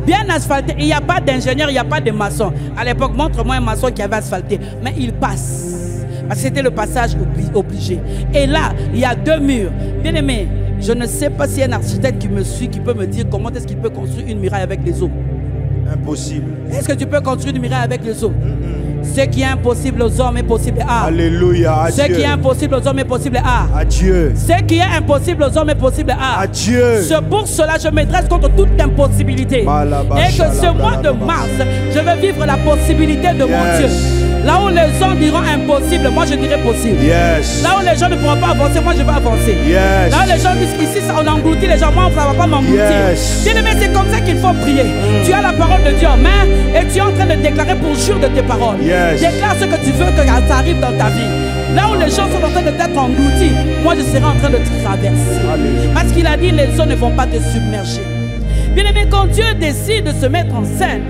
Bien asphalté. Il n'y a pas d'ingénieur, il n'y a pas de maçon. À l'époque, montre-moi un maçon qui avait asphalté. Mais il passe. Parce que c'était le passage obligé. Et là, il y a deux murs. Bien aimé, je ne sais pas s'il y a un architecte qui me suit, qui peut me dire comment est-ce qu'il peut construire une muraille avec les eaux. Impossible. Est-ce que tu peux construire une muraille avec les eaux? Ce qui est impossible aux hommes est possible à. Alléluia. Ce qui est impossible aux hommes est possible à. Dieu. Ce qui est impossible aux hommes est possible à. Dieu. C'est pour cela que je me dresse contre toute impossibilité. Et que ce mois de mars, je veux vivre la possibilité de mon Dieu. Là où les gens diront impossible, moi je dirai possible. Yes. Là où les gens ne pourront pas avancer, moi je vais avancer. Yes. Là où les gens disent qu'ici on engloutit les gens, moi ça ne va pas m'engloutir. Yes. Bien aimé, c'est comme ça qu'il faut prier. Tu as la parole de Dieu en main et tu es en train de déclarer pour jour de tes paroles. Yes. Déclare ce que tu veux que ça arrive dans ta vie. Là où les gens sont en train de t'être engloutis, moi je serai en train de traverser. Alléluia. Parce qu'il a dit les eaux ne vont pas te submerger. Bien aimé, quand Dieu décide de se mettre en scène,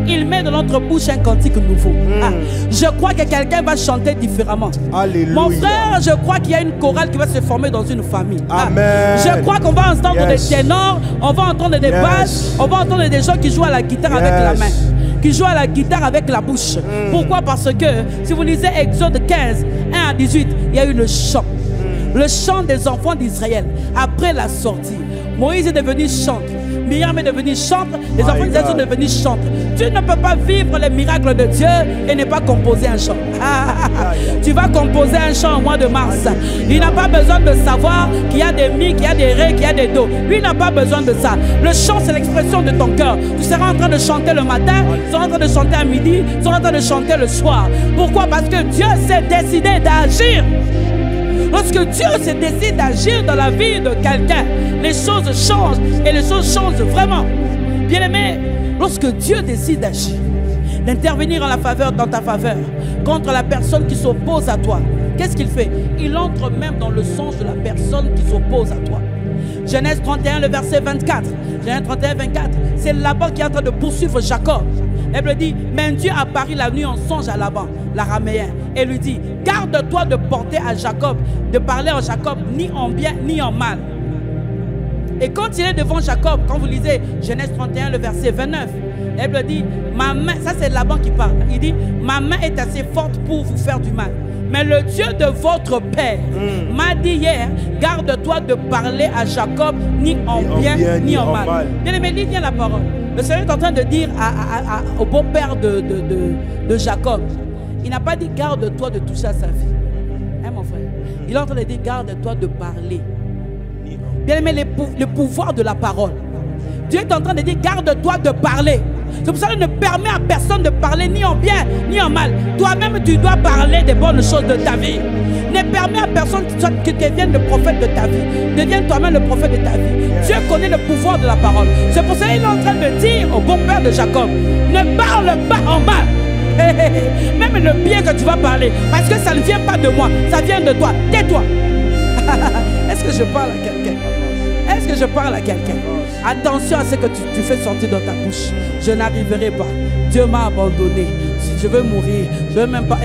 il met dans notre bouche un cantique nouveau. Je crois que quelqu'un va chanter différemment. Alléluia. Mon frère, je crois qu'il y a une chorale qui va se former dans une famille. Amen. Je crois qu'on va entendre des ténors, on va entendre des basses, on va entendre des gens qui jouent à la guitare avec la main, qui jouent à la guitare avec la bouche. Pourquoi? Parce que si vous lisez Exode 15, 1 à 18, il y a eu le chant. Le chant des enfants d'Israël après la sortie. Moïse est devenu chantre. Myriam est devenue chantre. Les enfants d'Israël sont devenus chantres. Tu ne peux pas vivre les miracles de Dieu et ne pas composer un chant. Tu vas composer un chant au mois de mars. Il n'a pas besoin de savoir qu'il y a des mi, qu'il y a des ré, qu'il y a des do. Lui n'a pas besoin de ça. Le chant, c'est l'expression de ton cœur. Tu seras en train de chanter le matin, tu seras en train de chanter à midi, tu seras en train de chanter le soir. Pourquoi? Parce que Dieu s'est décidé d'agir. Lorsque Dieu se décide d'agir dans la vie de quelqu'un, les choses changent et les choses changent vraiment. Bien aimé, lorsque Dieu décide d'agir, d'intervenir en la faveur, dans ta faveur, contre la personne qui s'oppose à toi, qu'est-ce qu'il fait? Il entre même dans le sens de la personne qui s'oppose à toi. Genèse 31, le verset 24. Genèse 31, 24. C'est Laban qui est en train de poursuivre Jacob. Elle dit, mais Dieu apparut la nuit en songe à Laban, l'araméen, et lui dit, garde-toi de porter à Jacob, de parler à Jacob ni en bien ni en mal. Et quand il est devant Jacob, quand vous lisez Genèse 31, le verset 29, elle dit, ma main, ça c'est Laban qui parle, il dit, ma main est assez forte pour vous faire du mal. Mais le Dieu de votre père m'a dit hier, garde-toi de parler à Jacob ni en bien ni en mal. Bien aimé, lis bien la parole. Le Seigneur est en train de dire au beau-père de Jacob, il n'a pas dit garde-toi de toucher à sa vie. Hein, mon frère? Il est en train de dire garde-toi de parler. Bien aimé, le pouvoir de la parole. Dieu est en train de dire garde-toi de parler. C'est pour ça qu'il ne permet à personne de parler ni en bien ni en mal. Toi-même, tu dois parler des bonnes choses de ta vie. Ne permets à personne que tu deviennes le prophète de ta vie. Deviens toi-même le prophète de ta vie. Dieu connaît le pouvoir de la parole. C'est pour ça qu'il est en train de dire au bon père de Jacob, ne parle pas en mal. Même le bien que tu vas parler, parce que ça ne vient pas de moi, ça vient de toi. Tais-toi. Est-ce que je parle à quelqu'un? Est-ce que je parle à quelqu'un? Attention à ce que tu fais sortir dans ta bouche. Je n'arriverai pas. Dieu m'a abandonné. Si je veux mourir, je ne veux même pas.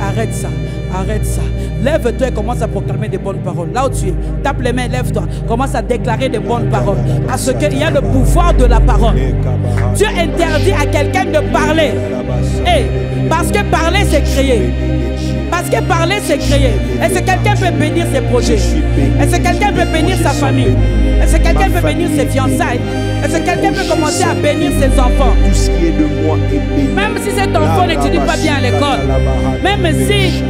Arrête ça. Arrête ça. Lève-toi et commence à proclamer des bonnes paroles. Là où tu es, tape les mains, lève-toi. Commence à déclarer des bonnes paroles. Parce qu'il y a le pouvoir de la parole. Dieu interdit à quelqu'un de parler. Parce que parler, c'est créer. Parce que parler, c'est créer. Est-ce que quelqu'un peut bénir ses projets? Est-ce que quelqu'un peut bénir sa famille? Est-ce que quelqu'un peut bénir ses fiançailles? Est-ce que quelqu'un peut commencer à bénir ses enfants? Tout ce qui est de moi est béni. Même si cet enfant n'étudie pas bien à l'école, même si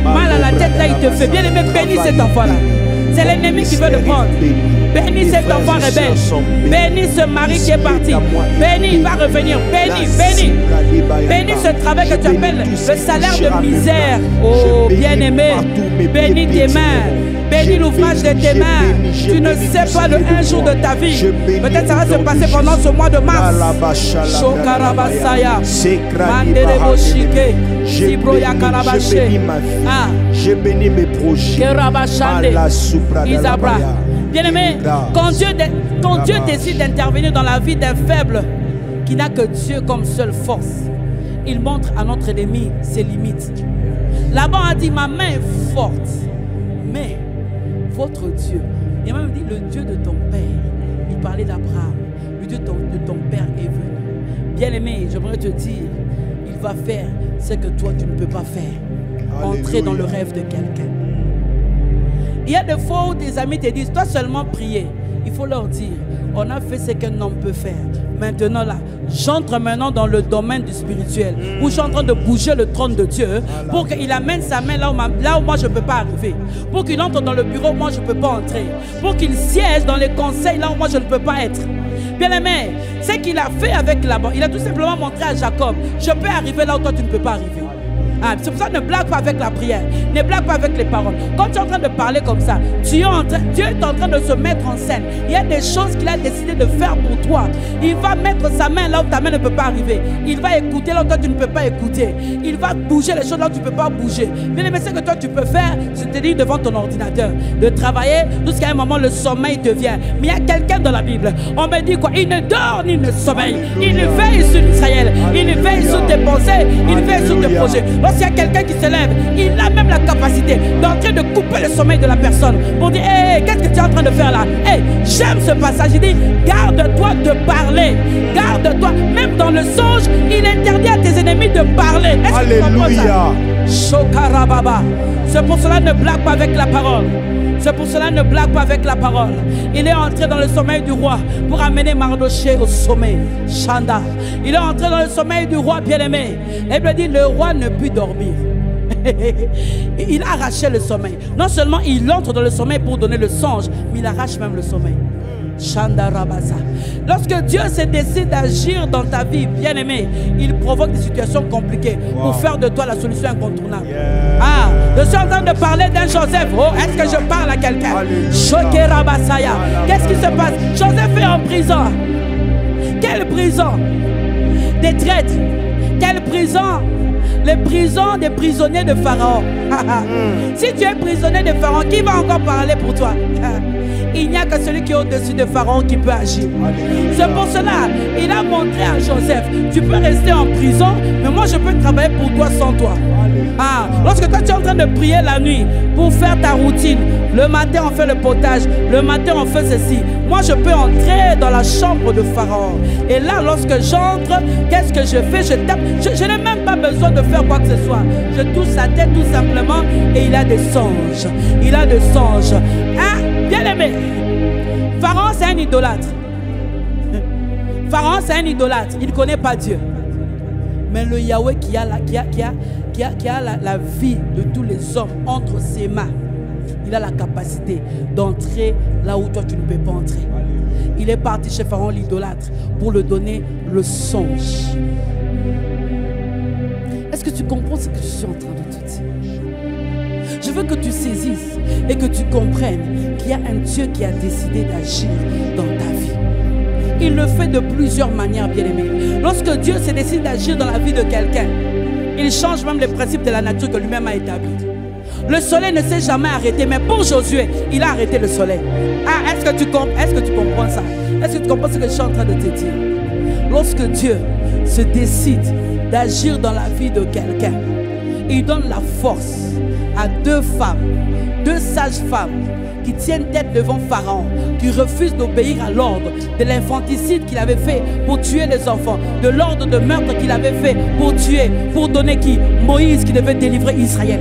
mal à la tête là il te fait bien, aimé, bénis cet enfant là. C'est l'ennemi qui veut le prendre. Bénis cet enfant rebelle. Bénis ce mari qui est parti. Bénis, il va revenir. Bénis, bénis. Bénis ce travail que tu appelles le salaire de misère. Oh, bien-aimé, bénis tes mains. Bénis l'ouvrage de tes mains. Tu ne sais pas le un jour de ta vie. Peut-être ça va se passer pendant ce mois de mars. Shokarabasaya. Mandereboshike. Shibroya Karabaché. Ah. Je bénis mes projets. Kerabashande. Isabra. Bien-aimé, quand Dieu décide d'intervenir dans la vie d'un faible qui n'a que Dieu comme seule force, il montre à notre ennemi ses limites. Laban a dit, ma main est forte, mais votre Dieu, il m'a même dit, le Dieu de ton père, il parlait d'Abraham, le Dieu de ton père est venu. Bien-aimé, j'aimerais te dire, il va faire ce que toi tu ne peux pas faire. Entrer dans le rêve de quelqu'un. Il y a des fois où tes amis te disent, toi seulement prier. Il faut leur dire, on a fait ce qu'un homme peut faire. Maintenant là, j'entre maintenant dans le domaine du spirituel, où je suis en train de bouger le trône de Dieu, pour qu'il amène sa main là où moi je ne peux pas arriver. Pour qu'il entre dans le bureau où moi je ne peux pas entrer. Pour qu'il siège dans les conseils là où moi je ne peux pas être. Bien aimé, ce qu'il a fait avec Laban, il a tout simplement montré à Jacob, je peux arriver là où toi tu ne peux pas arriver. Ah, c'est pour ça, ne blague pas avec la prière, ne blague pas avec les paroles. Quand tu es en train de parler comme ça, Dieu est en train de se mettre en scène. Il y a des choses qu'il a décidé de faire pour toi. Il va mettre sa main là où ta main ne peut pas arriver. Il va écouter là où toi tu ne peux pas écouter. Il va bouger les choses là où tu ne peux pas bouger. Bien aimé, ce que toi tu peux faire, c'est te dire devant ton ordinateur, de travailler jusqu'à un moment le sommeil te vient. Mais il y a quelqu'un dans la Bible, on me dit quoi? Il ne dort ni ne sommeille. Il veille sur Israël. Il veille sur tes pensées. Il veille sur tes projets. S'il y a quelqu'un qui se lève, il a même la capacité d'entrer de couper le sommeil de la personne pour dire, hey, qu'est-ce que tu es en train de faire là? Hey, j'aime ce passage. Il dit, garde-toi de parler. Garde-toi. Même dans le songe, il interdit à tes ennemis de parler. Alléluia. Shokarababa. C'est pour cela, ne blague pas avec la parole. C'est pour cela, ne blague pas avec la parole. Il est entré dans le sommeil du roi pour amener Mardoché au sommet. Chanda. Il est entré dans le sommeil du roi bien-aimé. Et il lui dit, le roi ne put dormir. Il a arraché le sommeil. Non seulement il entre dans le sommeil pour donner le songe, mais il arrache même le sommeil. Chanda Rabasa. Lorsque Dieu se décide d'agir dans ta vie, bien-aimé, il provoque des situations compliquées pour faire de toi la solution incontournable. Ah, je suis en train de parler d'un Joseph. Oh, est-ce que je parle à quelqu'un? Choqué Rabasaya. Qu'est-ce qui se passe? Joseph est en prison. Quelle prison? Des traites. Quelle prison? Les prisons des prisonniers de Pharaon. Si tu es prisonnier de Pharaon, qui va encore parler pour toi? Il n'y a que celui qui est au-dessus de Pharaon qui peut agir. C'est pour cela, il a montré à Joseph, tu peux rester en prison, mais moi je peux travailler pour toi sans toi. Ah, lorsque toi tu es en train de prier la nuit pour faire ta routine, le matin on fait le potage, le matin on fait ceci. Moi je peux entrer dans la chambre de Pharaon. Et là lorsque j'entre, qu'est-ce que je fais? Je tape. Je n'ai même pas besoin de faire quoi que ce soit. Je touche sa tête tout simplement et il a des songes. Il a des songes. Ah, bien aimé. Pharaon c'est un idolâtre. Pharaon c'est un idolâtre. Il ne connaît pas Dieu. Mais le Yahweh qui a la vie de tous les hommes entre ses mains, il a la capacité d'entrer là où toi tu ne peux pas entrer. Il est parti chez Pharaon l'idolâtre pour lui donner le songe. Est-ce que tu comprends ce que je suis en train de te dire? Je veux que tu saisisses et que tu comprennes qu'il y a un Dieu qui a décidé d'agir dans ta vie. Il le fait de plusieurs manières, bien-aimé. Lorsque Dieu se décide d'agir dans la vie de quelqu'un, il change même les principes de la nature que lui-même a établis. Le soleil ne s'est jamais arrêté, mais pour Josué, il a arrêté le soleil. Ah, est-ce que tu comprends ça? Est-ce que tu comprends ce que je suis en train de te dire? Lorsque Dieu se décide d'agir dans la vie de quelqu'un, il donne la force à deux femmes, deux sages femmes qui tiennent tête devant Pharaon, qui refusent d'obéir à l'ordre de l'infanticide qu'il avait fait pour tuer les enfants, de l'ordre de meurtre qu'il avait fait pour tuer, pour donner qui? Moïse qui devait délivrer Israël.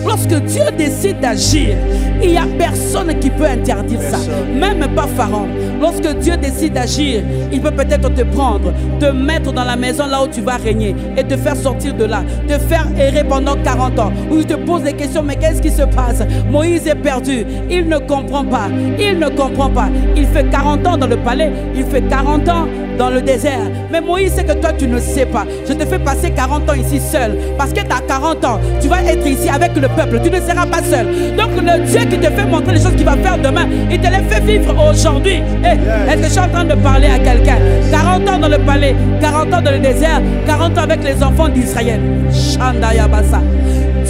Lorsque Dieu décide d'agir, il n'y a personne qui peut interdire ça. Même pas Pharaon. Lorsque Dieu décide d'agir, il peut peut-être te prendre, te mettre dans la maison là où tu vas régner et te faire sortir de là, te faire errer pendant 40 ans. Où il te pose des questions, mais qu'est-ce qui se passe? Moïse est perdu, il ne comprend pas, il ne comprend pas. Il fait 40 ans dans le palais, il fait 40 ans dans le désert. Mais Moïse sait que toi tu ne sais pas. Je te fais passer 40 ans ici seul. Parce que tu as 40 ans, tu vas être ici avec le peuple. Tu ne seras pas seul. Donc le Dieu qui te fait montrer les choses qu'il va faire demain, il te les fait vivre aujourd'hui. Est-ce que je suis en train de parler à quelqu'un? 40 ans dans le palais, 40 ans dans le désert, 40 ans avec les enfants d'Israël. Shandaya Bassa.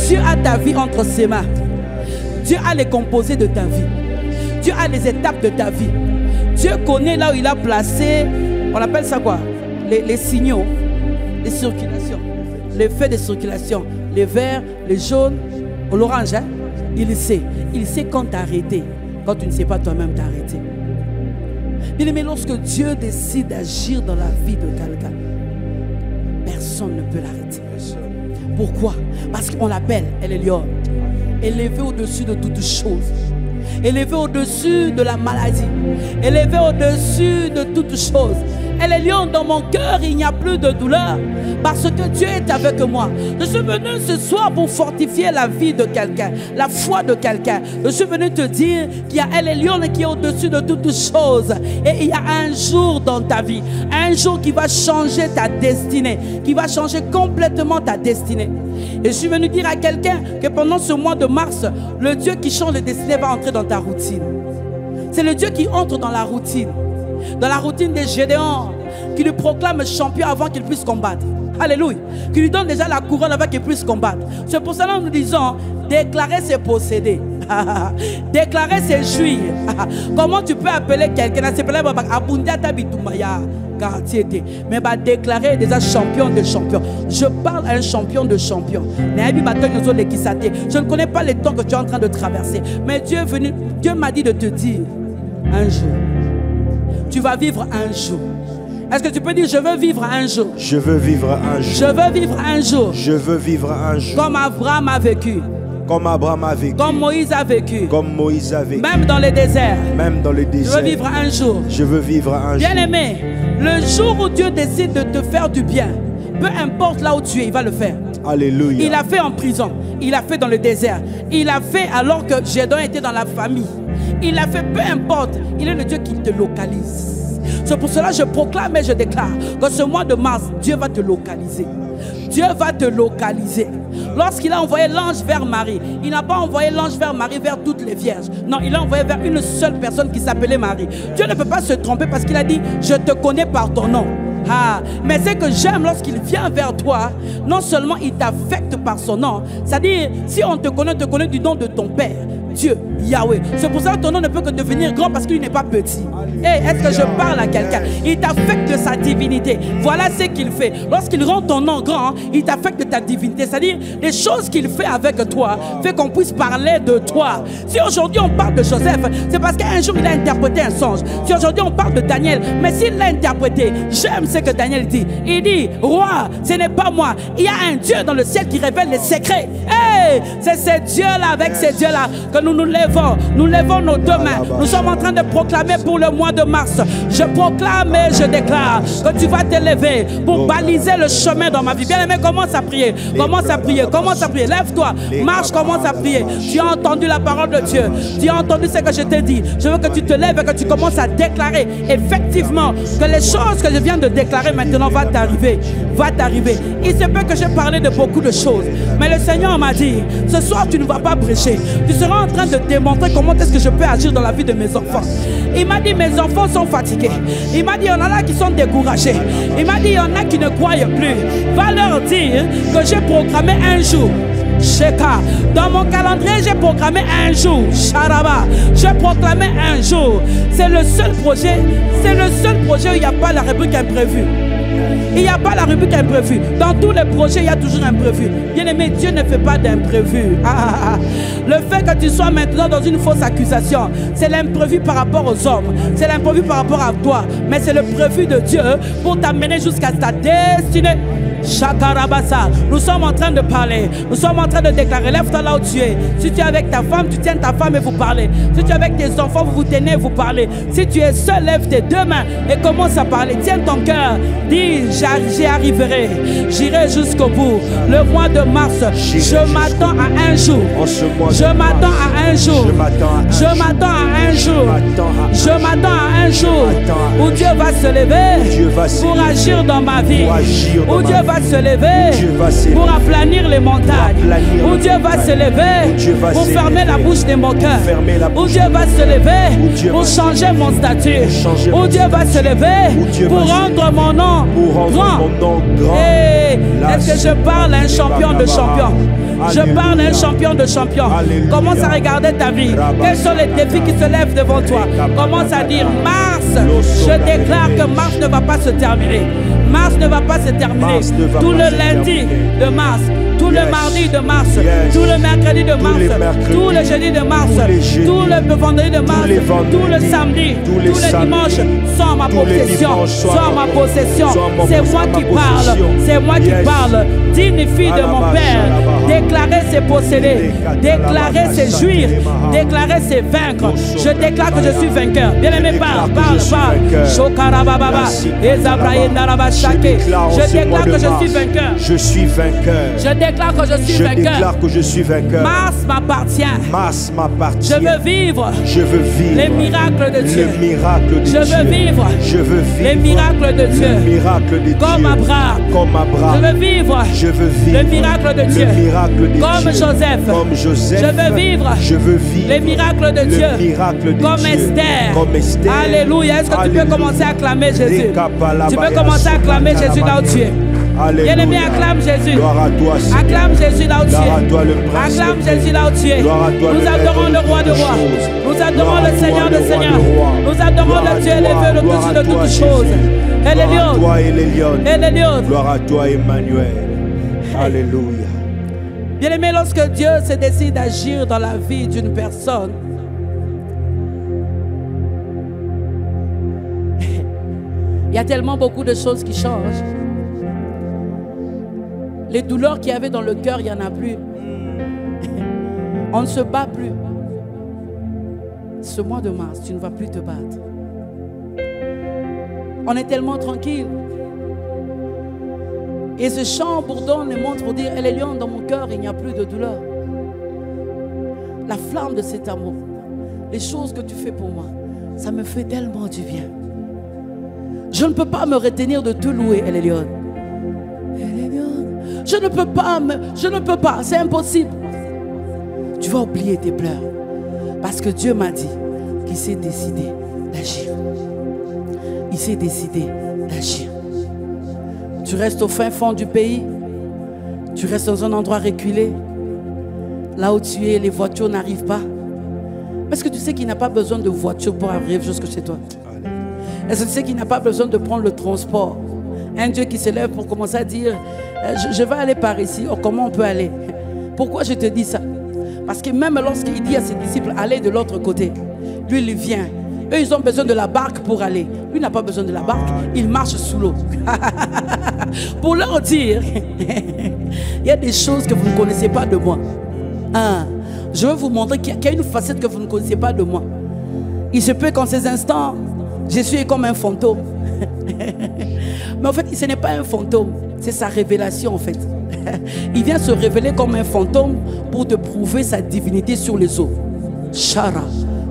Dieu a ta vie entre ses mains. Dieu a les composés de ta vie. Dieu a les étapes de ta vie. Dieu connaît là où il a placé, on appelle ça quoi? Les signaux, les circulations, les feux de circulation, les verts, les jaunes, l'orange, hein? Il sait quand t'arrêter, quand tu ne sais pas toi-même t'arrêter. Bien aimé, lorsque Dieu décide d'agir dans la vie de quelqu'un, personne ne peut l'arrêter. Pourquoi? Parce qu'on l'appelle, elle est lion, élevée au-dessus de toutes choses. Élevée au-dessus de la maladie, élevée au-dessus de toutes choses. Elle est lion, dans mon cœur, il n'y a plus de douleur parce que Dieu est avec moi. Je suis venu ce soir pour fortifier la vie de quelqu'un, la foi de quelqu'un. Je suis venu te dire qu'il y a elle est lion qui est au-dessus de toutes choses. Et il y a un jour dans ta vie, un jour qui va changer ta destinée, qui va changer complètement ta destinée. Et je suis venu dire à quelqu'un que pendant ce mois de mars, le Dieu qui change les destinées va entrer dans ta routine. C'est le Dieu qui entre dans la routine des Gédéons, qui lui proclame champion avant qu'il puisse combattre. Alléluia. Qui lui donne déjà la couronne avant qu'il puisse combattre. C'est pour cela que nous disons, déclarer c'est posséder. Déclarer c'est jouir. Comment tu peux appeler quelqu'un? Mais déclarer déjà champion de champion. Je parle à un champion de champion. Je ne connais pas les temps que tu es en train de traverser. Mais Dieu m'a dit de te dire, un jour, tu vas vivre un jour. Est-ce que tu peux dire, je veux vivre un jour? Je veux vivre un jour. Je veux vivre un jour. Je veux vivre un jour. Comme Abraham a vécu. Comme Abraham a vécu. Comme Moïse a vécu. Comme Moïse a vécu. Même dans les déserts. Même dans les déserts. Je veux vivre un jour. Je veux vivre un jour. Bien aimé, le jour où Dieu décide de te faire du bien, peu importe là où tu es, il va le faire. Alléluia. Il a fait en prison. Il a fait dans le désert. Il a fait alors que Gédéon était dans la famille. Il a fait, peu importe. Il est le Dieu qui te localise. C'est pour cela que je proclame et je déclare que ce mois de mars, Dieu va te localiser. Dieu va te localiser. Lorsqu'il a envoyé l'ange vers Marie, il n'a pas envoyé l'ange vers Marie, vers toutes les vierges. Non, il a envoyé vers une seule personne qui s'appelait Marie. Dieu ne peut pas se tromper parce qu'il a dit, je te connais par ton nom. Ah, mais c'est que j'aime lorsqu'il vient vers toi, non seulement il t'affecte par son nom, c'est-à-dire si on te connaît du nom de ton Père, Dieu, Yahweh. C'est pour ça que ton nom ne peut que devenir grand parce qu'il n'est pas petit. Hey, est-ce que je parle à quelqu'un? Il t'affecte de sa divinité. Voilà ce qu'il fait. Lorsqu'il rend ton nom grand, il t'affecte de ta divinité. C'est-à-dire, les choses qu'il fait avec toi, fait qu'on puisse parler de toi. Si aujourd'hui on parle de Joseph, c'est parce qu'un jour il a interprété un songe. Si aujourd'hui on parle de Daniel, mais s'il l'a interprété, j'aime ce que Daniel dit. Il dit, roi, ce n'est pas moi. Il y a un Dieu dans le ciel qui révèle les secrets. Hey, c'est ce Dieu-là, avec ces dieux-là, que nous lèvons nos deux mains. Nous sommes en train de proclamer pour le mois de mars. Je proclame et je déclare que tu vas t'élever pour baliser le chemin dans ma vie. Bien aimé, commence à prier. Commence à prier. Commence à prier. Lève-toi. Marche, commence à prier. Tu as entendu la parole de Dieu. Tu as entendu ce que je t'ai dit. Je veux que tu te lèves et que tu commences à déclarer effectivement que les choses que je viens de déclarer maintenant vont t'arriver. Va t'arriver. Il se peut que j'ai parlé de beaucoup de choses. Mais le Seigneur m'a dit, ce soir tu ne vas pas prêcher. Tu seras en train de démontrer comment est-ce que je peux agir dans la vie de mes enfants. Il m'a dit, mes enfants sont fatigués. Il m'a dit, il y en a là qui sont découragés. Il m'a dit, il y en a qui ne croient plus. Va leur dire que j'ai programmé un jour. Sheka. Dans mon calendrier, j'ai programmé un jour. Sharaba. J'ai proclamé un jour. C'est le seul projet. C'est le seul projet où il n'y a pas la rubrique imprévue. Il n'y a pas la rubrique imprévue. Dans tous les projets, il y a toujours un imprévu. Bien aimé, Dieu ne fait pas d'imprévu. Le Le fait que tu sois maintenant dans une fausse accusation, c'est l'imprévu par rapport aux hommes. C'est l'imprévu par rapport à toi. Mais c'est le prévu de Dieu pour t'amener jusqu'à ta destinée. Chakarabasa. Nous sommes en train de parler. Nous sommes en train de déclarer. Lève-toi là où tu es. Si tu es avec ta femme, tu tiens ta femme et vous parlez. Si tu es avec tes enfants, vous vous tenez et vous parlez. Si tu es seul, lève tes deux mains et commence à parler. Tiens ton cœur. Dis, j'y arriverai. J'irai jusqu'au bout. Le mois de mars, je m'attends à un jour. Je m'attends à un jour. Je m'attends à un jour. Je m'attends à un jour où Dieu va se lever pour agir dans ma vie. Où Dieu va se lever pour aplanir les montagnes. Où Dieu va se lever pour fermer la bouche des moqueurs. Où Dieu va se lever pour changer mon statut. Où Dieu va se lever pour rendre mon nom grand. Est-ce que je parle à un champion de champions? Je parle à un champion de champions. Commence à regarder ta vie. Quels sont les défis qui se lèvent devant toi? Commence à dire mars. Je déclare que mars ne va pas se terminer. Mars ne va pas se terminer. Tout le lundi de mars, tout le mardi de mars, tout le mercredi de mars, tout le jeudi de mars, tout le vendredi de mars, tout le samedi, tous les dimanches sont en ma possession, sont en ma possession. C'est moi qui parle, c'est moi qui parle. Digne fille de mon Père, déclarer c'est posséder, déclarer c'est jouir, déclarer c'est vaincre. Je déclare que je suis vainqueur. Bien-aimé, parle. Je déclare que je suis vainqueur. Je suis vainqueur. Je déclare que je suis vainqueur. Je déclare que je suis vainqueur. Mars m'appartient. Mars m'appartient. Je veux vivre. Je veux vivre les miracles de Dieu. Le miracle de Dieu. Je veux vivre. Je veux vivre les miracles de Dieu. Le miracle de Dieu. Comme Abraham. Comme Abraham. Je veux vivre. Je veux vivre le miracle de Dieu. Le miracle de comme Dieu. Joseph. Comme Joseph. Je veux vivre. Je veux vivre les miracles de Dieu. Le miracle de comme Dieu. Esther. Comme Esther. Alléluia. Est-ce que tu peux commencer à acclamer Jésus? Tu peux commencer à acclamer Jésus là où tu es. Bien-aimé, acclame Jésus. Acclame Jésus là où tu es. Acclame Jésus là où tu es. Nous adorons le roi de rois. Nous adorons le Seigneur de seigneurs. Nous adorons le Dieu élevé, le tout de toutes choses. Elle est lion. Elle est lion. Gloire à toi, Emmanuel. Alléluia. Bien-aimé, lorsque Dieu se décide d'agir dans la vie d'une personne, il y a tellement beaucoup de choses qui changent. Les douleurs qu'il y avait dans le cœur, il n'y en a plus. On ne se bat plus. Ce mois de mars, tu ne vas plus te battre. On est tellement tranquille. Et ce chant bourdonne et montre pour dire, elle est lion dans mon cœur, il n'y a plus de douleur. La flamme de cet amour, les choses que tu fais pour moi, ça me fait tellement du bien. Je ne peux pas me retenir de te louer, elle est lion. Je ne peux pas, c'est impossible. Tu vas oublier tes pleurs. Parce que Dieu m'a dit qu'il s'est décidé d'agir. Il s'est décidé d'agir. Tu restes au fin fond du pays. Tu restes dans un endroit reculé. Là où tu es, les voitures n'arrivent pas. Est-ce que tu sais qu'il n'a pas besoin de voiture pour arriver jusque chez toi? Est-ce que tu sais qu'il n'a pas besoin de prendre le transport? Un Dieu qui se lève pour commencer à dire, je vais aller par ici. Oh, comment on peut aller? Pourquoi je te dis ça? Parce que même lorsqu'il dit à ses disciples, allez de l'autre côté, lui, il vient. Eux, ils ont besoin de la barque pour aller. Lui n'a pas besoin de la barque, il marche sous l'eau. Pour leur dire, il y a des choses que vous ne connaissez pas de moi. Je veux vous montrer qu'il y a une facette que vous ne connaissez pas de moi. Il se peut qu'en ces instants, je suis comme un fantôme. Mais en fait, ce n'est pas un fantôme, c'est sa révélation en fait. Il vient se révéler comme un fantôme pour te prouver sa divinité sur les eaux. Shara,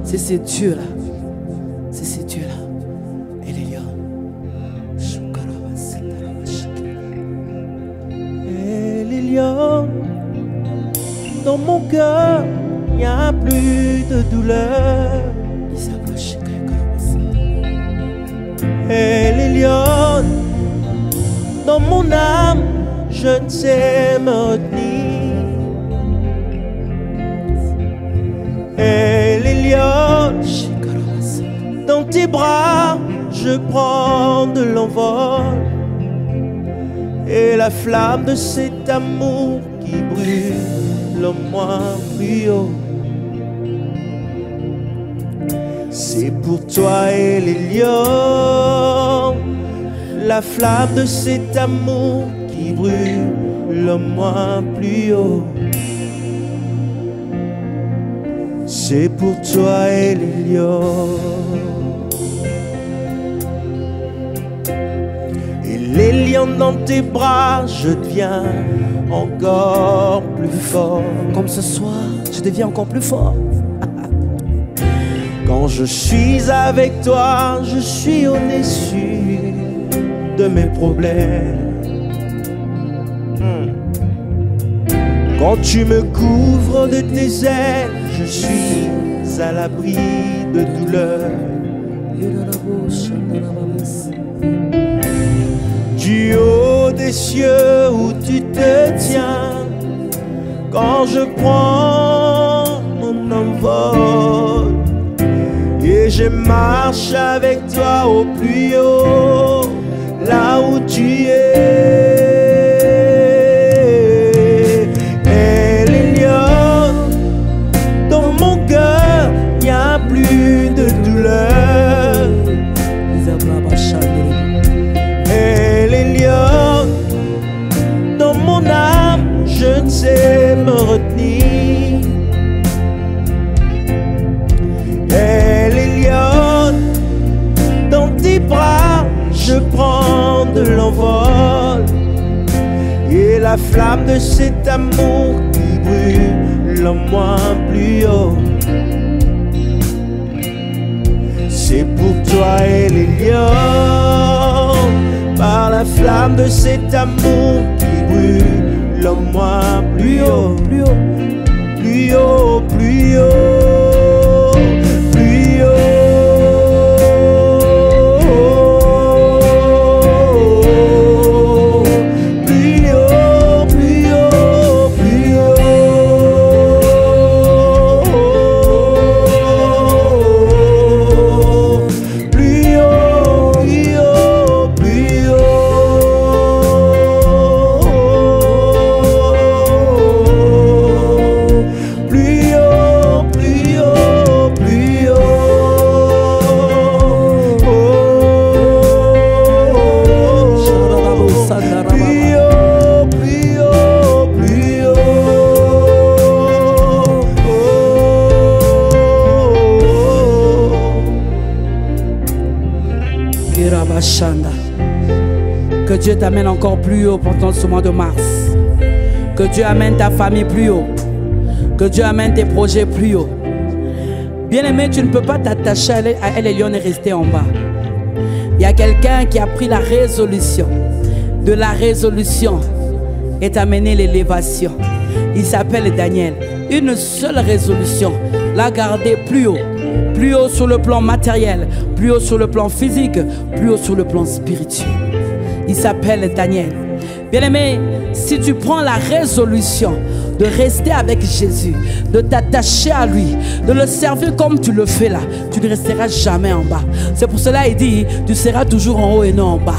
c'est ces dieux-là. C'est ces dieux-là. Et les lions. Et les lions, dans mon cœur, il n'y a plus de douleur. Et les lions, dans mon âme, je ne sais me retenir. Et les lions, dans tes bras, je prends de l'envol. Et la flamme de cet amour qui brûle en moi plus haut. C'est pour toi et les lions, la flamme de cet amour qui brûle le moins plus haut. C'est pour toi et les lions. Et les lions dans tes bras, je deviens encore plus fort. Comme ce soir, je deviens encore plus fort. Quand je suis avec toi, je suis au-dessus de mes problèmes. Quand tu me couvres de tes ailes, je suis à l'abri de douleur. Du haut des cieux où tu te tiens, quand je prends mon envol, et je marche avec toi au plus haut, là où tu es. Et les lions, dans mon cœur, il n'y a plus de douleur. Et les lions, dans mon âme, je ne sais me retenir. Et les lions, dans tes bras, je prends de l'envol. Et la flamme de cet amour qui brûle le moins plus haut. C'est pour toi et les lions, par la flamme de cet amour qui brûle le moins plus haut, plus haut, plus haut, plus haut, plus haut. Que Dieu t'amène encore plus haut pendant ce mois de mars. Que Dieu amène ta famille plus haut. Que Dieu amène tes projets plus haut. Bien-aimé, tu ne peux pas t'attacher à elle et Lyon et rester en bas. Il y a quelqu'un qui a pris la résolution. De la résolution est amenée l'élévation. Il s'appelle Daniel. Une seule résolution l'a gardé plus haut. Plus haut sur le plan matériel, plus haut sur le plan physique, plus haut sur le plan spirituel. Il s'appelle Daniel. Bien-aimé, si tu prends la résolution de rester avec Jésus, de t'attacher à lui, de le servir comme tu le fais là, tu ne resteras jamais en bas. C'est pour cela qu'il dit, tu seras toujours en haut et non en bas.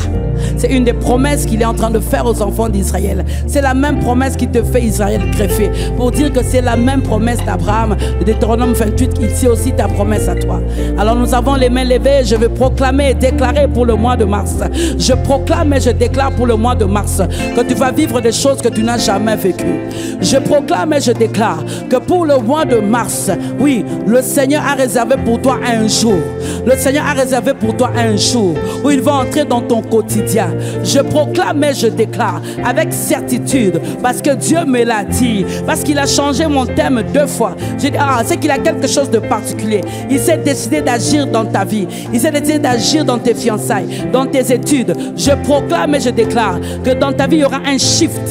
C'est une des promesses qu'il est en train de faire aux enfants d'Israël. C'est la même promesse qui te fait Israël greffer. Pour dire que c'est la même promesse d'Abraham, de Deutéronome 28, ici aussi ta promesse à toi. Alors nous avons les mains levées, je vais proclamer et déclarer pour le mois de mars. Je proclame et je déclare pour le mois de mars que tu vas vivre des choses que tu n'as jamais vécues. Je proclame et je déclare que pour le mois de mars, oui, le Seigneur a réservé pour toi un jour. Le Seigneur a réservé pour toi un jour où il va entrer dans ton quotidien. Je proclame et je déclare avec certitude, parce que Dieu me l'a dit, parce qu'il a changé mon thème 2 fois. Je dis, c'est qu'il a quelque chose de particulier. Il s'est décidé d'agir dans ta vie. Il s'est décidé d'agir dans tes fiançailles, dans tes études. Je proclame et je déclare que dans ta vie, il y aura un shift.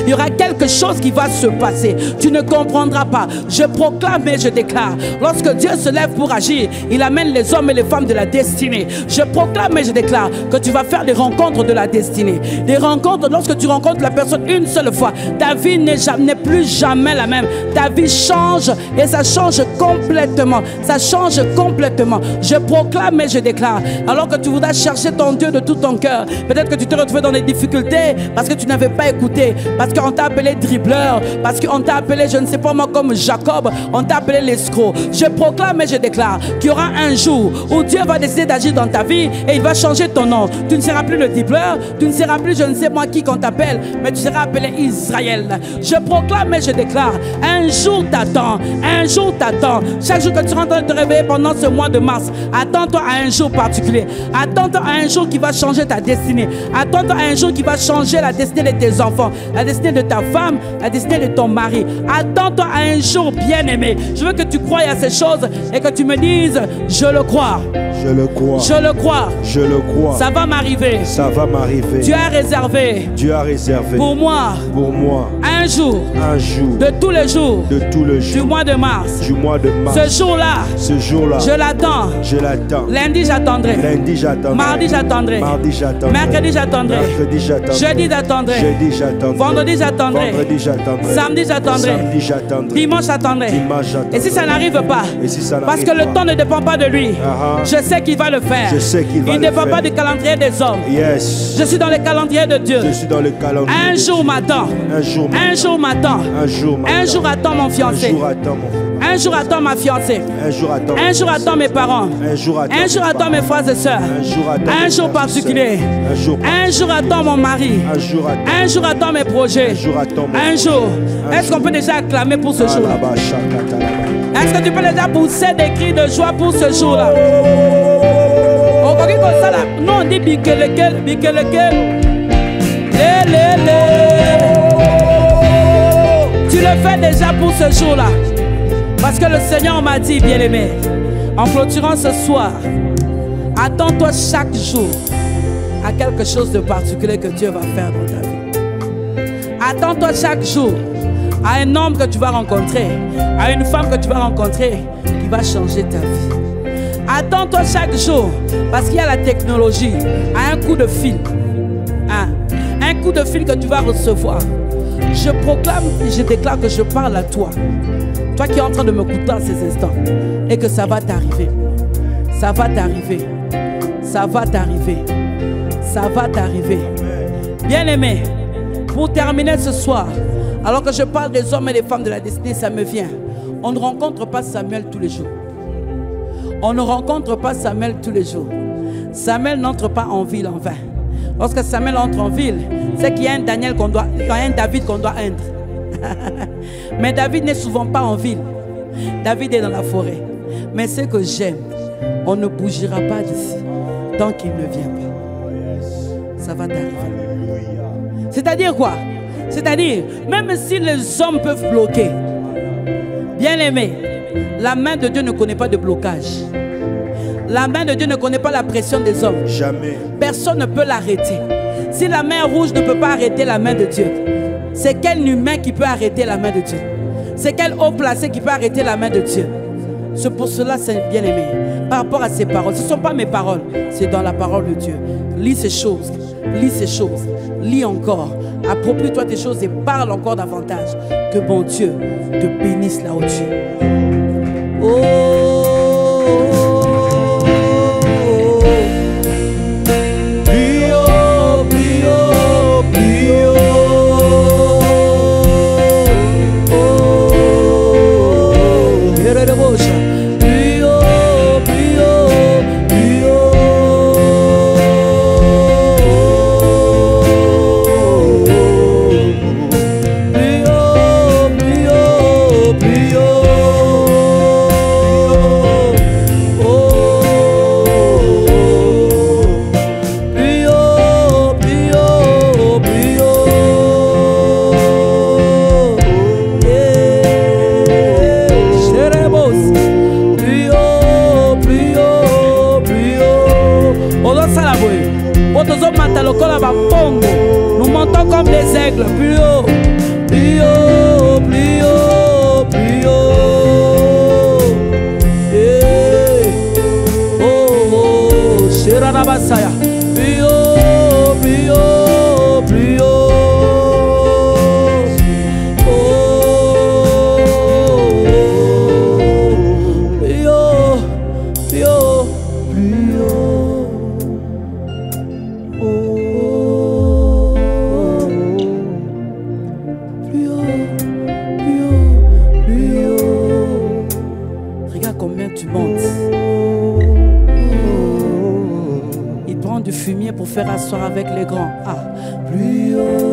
Il y aura quelque chose qui va se passer. Tu ne comprendras pas. Je proclame et je déclare, lorsque Dieu se lève pour agir, il amène les hommes et les femmes de la destinée. Je proclame et je déclare que tu vas faire des rencontres de la destinée. Des rencontres, lorsque tu rencontres la personne une seule fois, ta vie n'est plus jamais la même. Ta vie change et ça change complètement. Ça change complètement. Je proclame et je déclare, alors que tu voudras chercher ton Dieu de tout ton cœur, peut-être que tu te retrouves dans des difficultés parce que tu n'avais pas écouté, parce qu'on t'a appelé dribbleur, parce qu'on t'a appelé, je ne sais pas moi, comme Jacob, on t'a appelé l'escroc. Je proclame et je déclare qu'il y aura un jour où Dieu va décider d'agir dans ta vie et il va changer ton nom. Tu ne seras plus le dipleur, tu ne seras plus je ne sais moi qui qu'on t'appelle, mais tu seras appelé Israël. Je proclame et je déclare, un jour t'attends, un jour t'attends. Chaque jour que tu seras en train de te réveiller pendant ce mois de mars, attends-toi à un jour particulier. Attends-toi à un jour qui va changer ta destinée. Attends-toi à un jour qui va changer la destinée de tes enfants, la destinée de ta femme, la destinée de ton mari. Attends-toi à un jour bien-aimé. Je veux que tu croies à ces choses et que tu me dises, je le crois. Je le crois. Je le crois. Je le crois. Ça va m'arriver. Ça va m'arriver. Dieu a réservé. Dieu a réservé. Pour moi. Pour moi. Un jour. Un jour. De tous les jours. De tous les jours. Du mois de mars. Du mois de mars. Ce jour-là. Ce jour-là. Je l'attends. Je l'attends. Lundi, j'attendrai. Lundi, j'attendrai. Mardi, j'attendrai. Mardi, j'attendrai. Mercredi, j'attendrai. Mercredi, j'attendrai. Jeudi, j'attendrai. Jeudi, j'attendrai. Vendredi, j'attendrai. Vendredi, j'attendrai. Samedi, j'attendrai. Samedi, j'attendrai. Dimanche, j'attendrai. Dimanche, j'attendrai. Et si ça n'arrive pas, parce que le temps ne dépend pas de lui, je sais qu'il va le faire. Je sais qu'il va Il ne dépend pas du calendrier des hommes. Yes. Je suis dans le calendrier de Dieu. Je suis dans le calendrier. Un jour m'attend. Un jour m'attend. Un jour m'attend. Un jour m'attend. Un jour attend mon fiancé. Un jour attend mon Un jour attend ma fiancée. Un jour attend. Un jour attend mes parents. Un jour attend. Un jour attend mes frères et sœurs. Un jour attend. Un jour particulier. Un jour. Un jour attend mon mari. Un jour attend. Un jour attend mes projets. Un jour attend. Un jour. Est-ce qu'on peut déjà acclamer pour ce jour-là? Est-ce que tu peux déjà pousser des cris de joie pour ce jour-là? Non, on dit bikeleke, bikeleke. Tu le fais déjà pour ce jour-là. Parce que le Seigneur m'a dit, bien-aimé, en clôturant ce soir, attends-toi chaque jour à quelque chose de particulier que Dieu va faire dans ta vie. Attends-toi chaque jour à un homme que tu vas rencontrer, à une femme que tu vas rencontrer qui va changer ta vie. Attends-toi chaque jour, parce qu'il y a la technologie, à un coup de fil. Un coup de fil que tu vas recevoir. Je proclame et je déclare que je parle à toi. Toi qui es en train de m'écouter en ces instants. Et que ça va t'arriver. Ça va t'arriver. Ça va t'arriver. Ça va t'arriver. Bien-aimé, pour terminer ce soir, alors que je parle des hommes et des femmes de la destinée, ça me vient. On ne rencontre pas Samuel tous les jours. On ne rencontre pas Samuel tous les jours. Samuel n'entre pas en ville en vain. Lorsque Samuel entre en ville, c'est qu'il y a un David qu'on doit endre. Mais David n'est souvent pas en ville. David est dans la forêt. Mais ce que j'aime, on ne bougera pas d'ici tant qu'il ne vient pas. Ça va t'arriver. C'est-à-dire quoi? C'est-à-dire, même si les hommes peuvent bloquer, bien aimé, la main de Dieu ne connaît pas de blocage. La main de Dieu ne connaît pas la pression des hommes. Jamais. Personne ne peut l'arrêter. Si la main rouge ne peut pas arrêter la main de Dieu, c'est quel humain qui peut arrêter la main de Dieu? C'est quel haut placé qui peut arrêter la main de Dieu? C'est pour cela, c'est bien aimé. Par rapport à ces paroles, ce ne sont pas mes paroles, c'est dans la parole de Dieu. Lis ces choses, lis ces choses, lis encore. Approprie-toi tes choses et parle encore davantage. Que bon Dieu te bénisse là où tu es. Oh. Nous montons comme des aigles, plus haut, plus haut, plus haut, plus haut. Hey. Oh, oh, Shiranabasaya. Plus haut, plus haut, plus haut. Oh, plus haut, plus haut, plus haut. Oh. pour faire asseoir avec les grands. Ah. Plus haut.